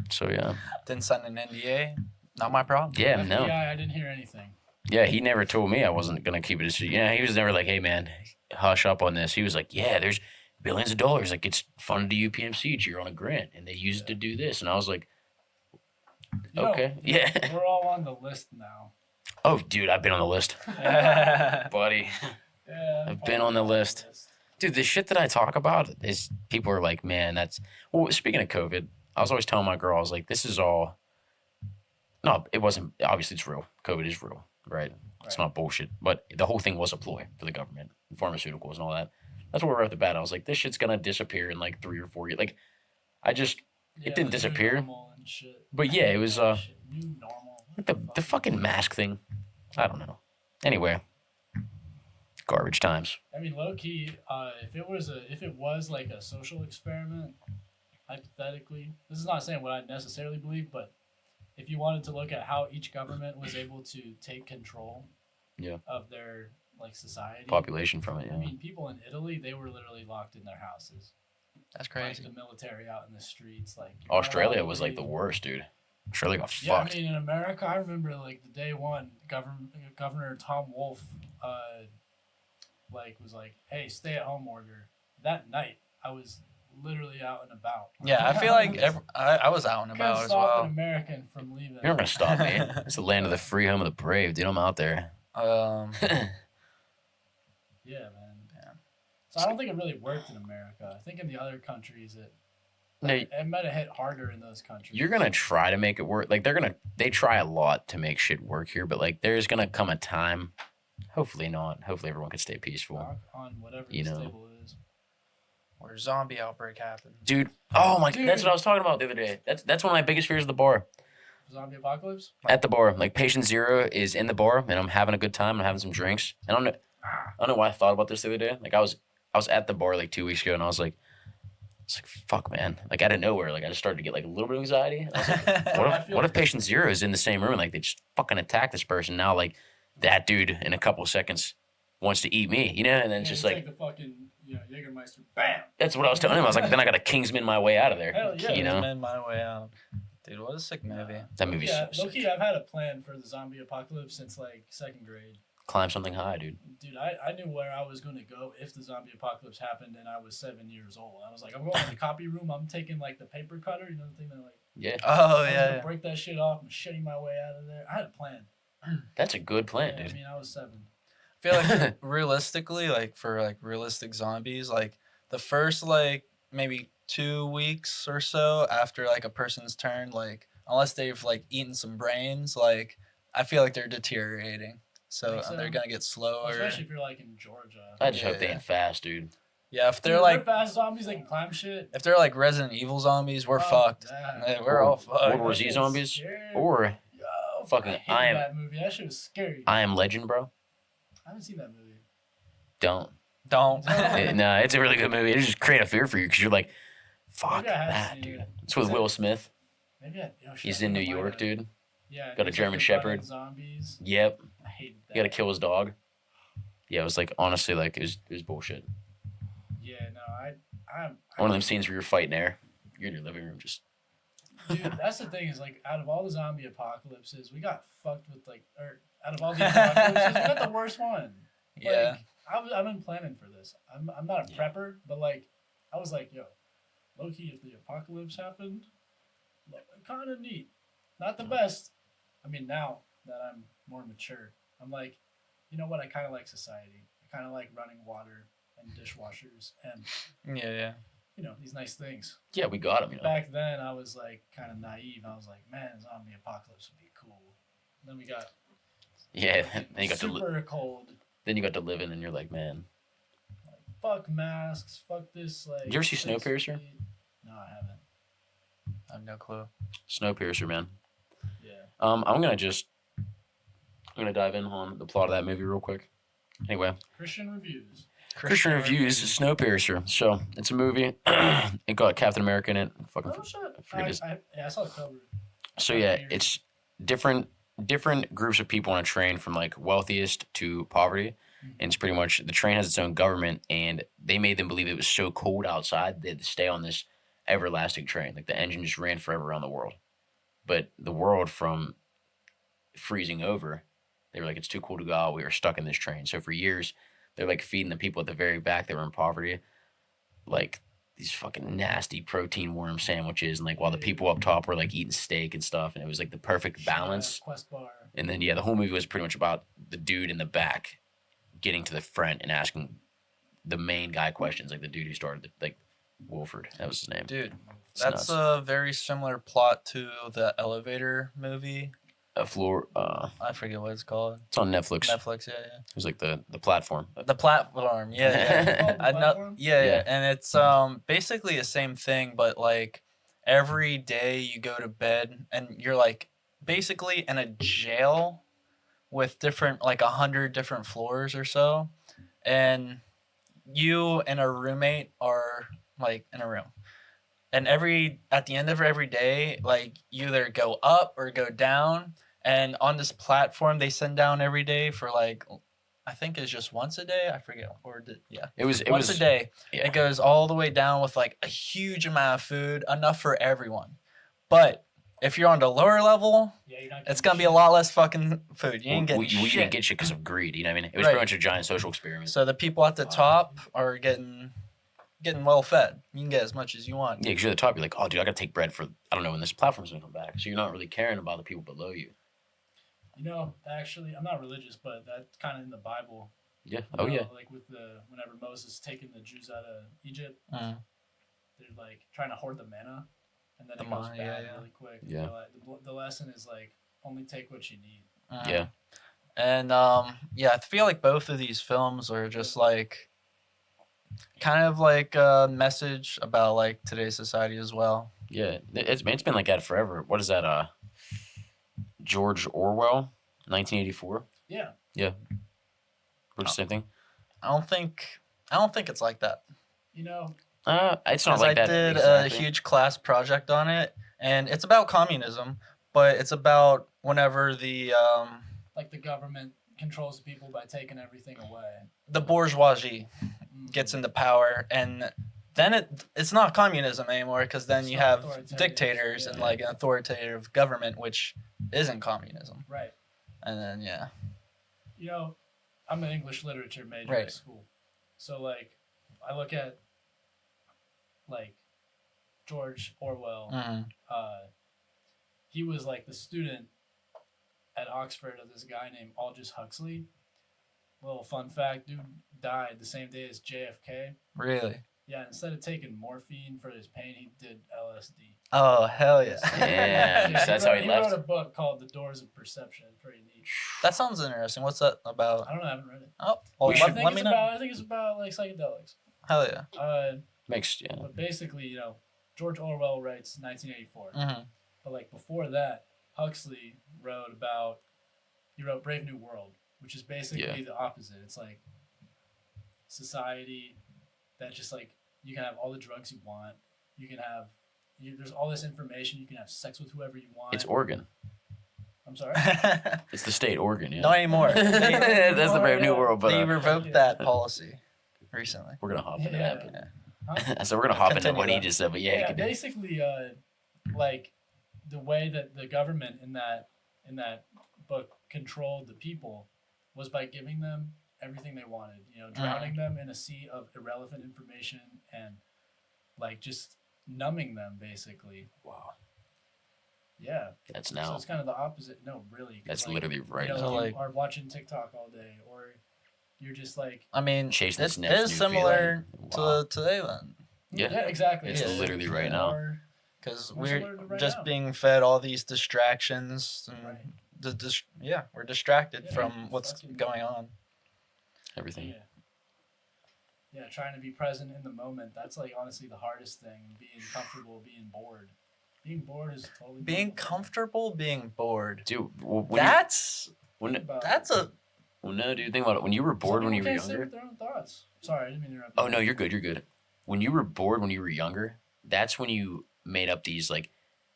So yeah. didn't sign an NDA. Not my problem. Yeah, FBI, no. I didn't hear anything. Yeah, he never told me I wasn't gonna keep it a secret. Yeah, he was never like, hey man, hush up on this. He was like, yeah, there's billions of dollars that gets funded to UPMC each year on a grant and they use it to do this. And I was like, You know, okay. Yeah. We're all on the list now. Oh dude, I've been on the list. Buddy. Yeah. I've been on the list. Dude, the shit that I talk about is people are like, man, that's well, speaking of COVID, I was always telling my girl, I was like, this is all no, it wasn't obviously it's real. COVID is real, right? It's not bullshit. But the whole thing was a ploy for the government, and pharmaceuticals and all that. That's where we're at the bat. I was like, this shit's gonna disappear in like 3 or 4 years. Like it didn't the new disappear. normal and shit. But yeah, it was Shit, new normal. What the fucking mask thing. I don't know. Anyway. Garbage times. I mean, low key, if it was like a social experiment, hypothetically, this is not saying what I necessarily believe, but if you wanted to look at how each government was able to take control of their like society Population from it, I yeah. mean, people in Italy, they were literally locked in their houses. That's Like crazy. the military out in the streets, like Australia was like the worst, dude. Australia got Yeah, fucked. I mean, in America, I remember like the day one, Governor Tom Wolf, was like, "Hey, stay at home order." That night, I was literally out and about. Yeah, I feel like I was out and Couldn't about as stop an well. American from leaving. You're not gonna stop me. It's the land of the free, home of the brave, dude. I'm out there. Yeah, man. Yeah. So I don't think it really worked in America. I think in the other countries, No, it might have hit harder in those countries. you're gonna try to make it work. Like they try a lot to make shit work here, but like there's gonna come a time. Hopefully not. Hopefully everyone can stay peaceful. Knock on whatever You this know. table is. Where zombie outbreak happened. Dude, oh my, Dude. that's what I was talking about the other day. That's one of my biggest fears of the bar. Zombie apocalypse. At the bar, like patient zero is in the bar, and I'm having a good time. I'm having some drinks. And I don't know why I thought about this the other day. Like I was at the bar like 2 weeks ago, and I was like, fuck, man. Like out of nowhere, like I just started to get like a little bit of anxiety. And I was like, what if patient zero is in the same room? Like they just fucking attack this person. Now like that dude in a couple of seconds wants to eat me, you know? And then Yeah, just you like take the fucking Jägermeister, bam. that's what I was telling him. I was like, then I got to Kingsman my way out of there. Hell yeah. You know? Made my way out. Dude, what a sick movie. That movie's Yeah, so sick. low-key, I've had a plan for the zombie apocalypse since like second grade. Climb something high, dude. Dude, I knew where I was going to go if the zombie apocalypse happened and I was 7 years old. I was like, I'm going to the copy room. I'm taking like the paper cutter, you know, the thing that like, Yeah, Oh, I was yeah. gonna break that shit off. I'm shitting my way out of there. I had a plan. that's a good plan, Yeah, I dude. mean, I was 7. I feel like realistically, like for like realistic zombies, like the first like maybe 2 weeks or so after like a person's turned, like unless they've like eaten some brains, like I feel like they're deteriorating. So Think so? they're gonna get slower. Especially if you're like in Georgia. I just hope they Yeah. ain't fast, dude. Yeah, if they're Dude, like fast zombies, they can climb shit. if they're like Resident Evil zombies, we're Oh, fucked. damn. Yeah, we're all World fucked. War Z That zombies, shit's scary. or Yo, fucking I hated I Am- that movie. That shit was scary. I Am Legend, bro. I haven't seen that movie. Don't. Don't. No, it's a really good movie. It just create a fear for you because you're like, fuck Maybe I have that, seen dude. it. It's with Is it- Will Smith. Maybe shit, He's I in New think I might York, have. dude. Yeah. Got a he's German like Shepherd. running Zombies. Yep. I hated that. You gotta kill his dog. Yeah, it was like honestly like it was bullshit. Yeah, no, I'm One of them scenes where you're fighting air. You're in your living room just Dude, that's the thing is like out of all the zombie apocalypses, we got fucked with like, or out of all the apocalypses, we got the worst one. Yeah. Like, I've been planning for this. I'm not a Yeah. prepper, but like I was like, yo, low-key, if the apocalypse happened, kind of neat. Not the best. I mean, now that I'm more mature, I'm like, you know what? I kind of like society. I kind of like running water and dishwashers and Yeah. you know these nice things. yeah, we got him. You know. Back then, I was like kind of naive. I was like, man, zombie apocalypse would be cool. And then we got Yeah, then you got to super cold. then you got to live in, and you're like, man, Like, fuck masks. Fuck this. Like. Did you ever see 6 Snowpiercer? feet. No, I haven't. I have no clue. Snowpiercer, man. Yeah. I'm gonna dive in on the plot of that movie real quick. Anyway, Christian reviews. Christian reviews Snowpiercer. So it's a movie. It got Captain America in it. Fucking Oh shit! forget his- I saw the cover. So yeah, it's different groups of people on a train from like wealthiest to poverty. And it's pretty much the train has its own government, and they made them believe it was so cold outside they had to stay on this everlasting train. Like the engine just ran forever around the world. But the world from freezing over, they were like, it's too cool to go out. We were stuck in this train. So for years, they're like feeding the people at the very back that were in poverty, like these fucking nasty protein worm sandwiches. And like while the people up top were like eating steak and stuff. And it was like the perfect balance. Quest bar. And then, yeah, the whole movie was pretty much about the dude in the back getting to the front and asking the main guy questions, like the dude who started, like Wolford. That was his name. Dude, It's that's nuts. a very similar plot to the Elevator movie. A floor. I forget what it's called. It's on Netflix. Netflix, yeah. It was like the platform. The platform, yeah. Oh, the platform? Yeah, Yeah. and it's basically the same thing, but like every day you go to bed and you're like basically in a jail with different like 100 different floors or so, and you and a roommate are like in a room. And at the end of every day, like you either go up or go down. And on this platform, they send down every day for like, I think it's just once a day. I forget, It was once a day. yeah. It goes all the way down with like a huge amount of food, enough for everyone. But if you're on the lower level, Yeah, you're not it's getting gonna be a shit. lot less fucking food. You ain't we getting shit. didn't get shit because of greed. You know what I mean? It was Right. pretty much a giant social experiment. So the people at the top are getting well fed. You can get as much as you want. Yeah, because you're at the top. You're like, oh, dude, I got to take bread for, I don't know when this platform's going to come back. So you're not really caring about the people below you. You know, actually, I'm not religious, but that's kind of in the Bible. Yeah. You Oh, know, yeah. Like with whenever Moses taking the Jews out of Egypt, Mm. they're like trying to hoard the manna, and then The it goes manna, bad yeah. really quick. Yeah. You know, like, the lesson is like only take what you need. Yeah. And yeah, I feel like both of these films are just like kind of like a message about like today's society as well. Yeah. It's been like that forever. What is that? George Orwell, 1984. Yeah. Yeah. Or the same thing. I don't think it's like that. You know, It's not 'Cause like I that. did exactly. a huge class project on it, and it's about communism, but it's about whenever the like the government controls the people by taking everything away. bourgeoisie Mm. gets into power, and then it's not communism anymore because then It's you not have authoritarian, dictators yeah. and like an authoritative government, which isn't communism. Right. And then yeah, You know, I'm an English literature major Right. at school, so like, I look at like George Orwell. Mhm. He was like the student at Oxford of this guy named Aldous Huxley. Little fun fact, dude died the same day as JFK. Really? Yeah, instead of taking morphine for his pain, he did LSD. Oh hell yeah! Damn, so that's how he left. wrote a book called The Doors of Perception. It's pretty neat. That sounds interesting. What's that about? I don't know, I haven't read it. Oh, well, We let, should- let me know. I think it's about like psychedelics. Hell yeah. Makes But basically, George Orwell writes 1984. Mm-hmm. But like before that, Huxley wrote Brave New World, which is basically the opposite. It's like society that just like you can have all the drugs you want. You can have there's all this information. You can have sex with whoever you want. It's Oregon. I'm sorry. It's the state Oregon. Yeah. Not anymore. That's the Brave New World. But They revoked that policy recently. we're gonna hop into that. Yeah. But, so we're gonna hop into Continue what he that. just said. But yeah, continue. Basically, like the way that the government in that book controlled the people was by giving them everything they wanted. Drowning them in a sea of irrelevant information and like just numbing them basically. Wow. Yeah. That's So now. it's kind of the opposite. No, really. 'Cause, That's like, literally right you now. So, like- are watching TikTok all day, or you're just like. I mean, Chasing it this next is new similar feeling. to Wow. today then. Yeah. Exactly. It's Yeah. literally right now. Or- Because We're we're similar to right just now. being fed all these distractions. And Right. we're distracted Yeah, from what's fucking- going on. Everything. Yeah. Yeah, trying to be present in the moment. That's like honestly the hardest thing. Being comfortable, being bored. Being bored is totally Being normal. comfortable, being bored. Dude, when That's when Think about that's a well, no, dude. Think about it. When you were bored Some when you people were can't sit younger. with their own thoughts. Sorry, I didn't mean to interrupt. Oh no, you're good. You're good. When you were bored when you were younger, that's when you made up these like,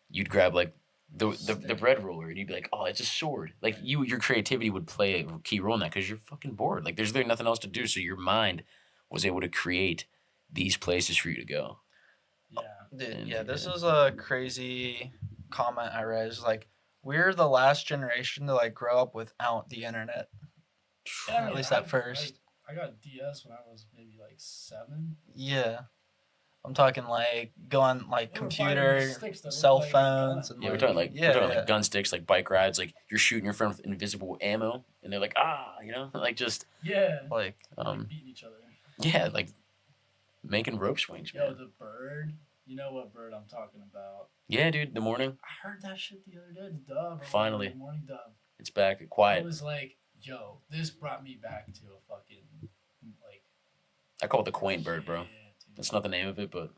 you'd grab like the bread roller and you'd be like, oh, it's a sword. Like your creativity would play a key role in that because you're fucking bored. Like there's nothing else to do, so your mind was able to create these places for you to go. Yeah. Dude, yeah, this is a crazy comment I read. It's like we're the last generation to like grow up without the internet. Yeah, I At mean, least at first. I got DS when I was maybe like 7. Yeah. I'm talking like going like They were computer, fighting sticks that looked cell like a phones, gun. and Yeah, we're like, talking like yeah, we're talking yeah. like gun sticks, like bike rides, like you're shooting your friend with invisible ammo, and they're like, like just Yeah. like Like beating each other. yeah, like making rope swings, Yo, man. the bird. You know what bird I'm talking about. Yeah, dude. The morning, I heard that shit the other day. The dove. or whatever, Finally. The morning dove. it's back, I quiet. was like, yo, this brought me back to a fucking like. I call it the quaint bird, bro. Yeah, dude. That's not the name of it, but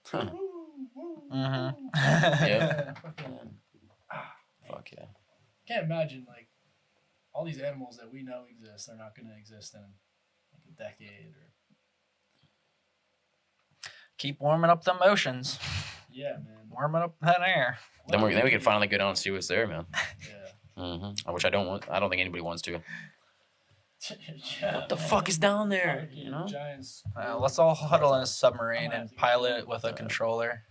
It's like. Woo, woo, Mhm. woo. Yeah. Yeah, fucking, ah, fuck yeah. can't imagine like all these animals that we know exist are not going to exist in like a decade or. keep warming up them oceans, Yeah, man. warming up that air. Then we can finally go down and see what's there, man. Yeah. Which I don't want. I don't think anybody wants to. Yeah, What the man. fuck is down there? Fucking You know? giant Let's all huddle in a submarine I'm and gonna pilot it with a controller.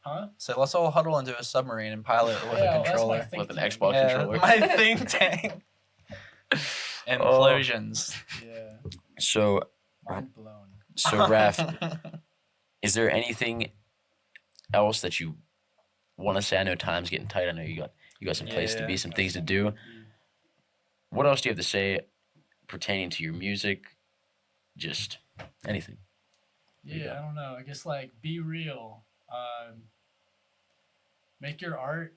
Huh? So let's all huddle into a submarine and pilot it with Yeah, a that's my controller. think With an tank. Xbox Yeah, controller. my think tank. Implosions. Yeah. So Mind blown. Raf, is there anything else that you want to say? I know time's getting tight. I know you got some place to Yeah. be, some things to do. What else do you have to say pertaining to your music? Just anything. Yeah, I don't know. I guess like be real. Make your art.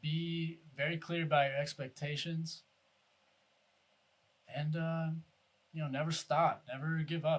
Be very clear about your expectations. And never stop. Never give up.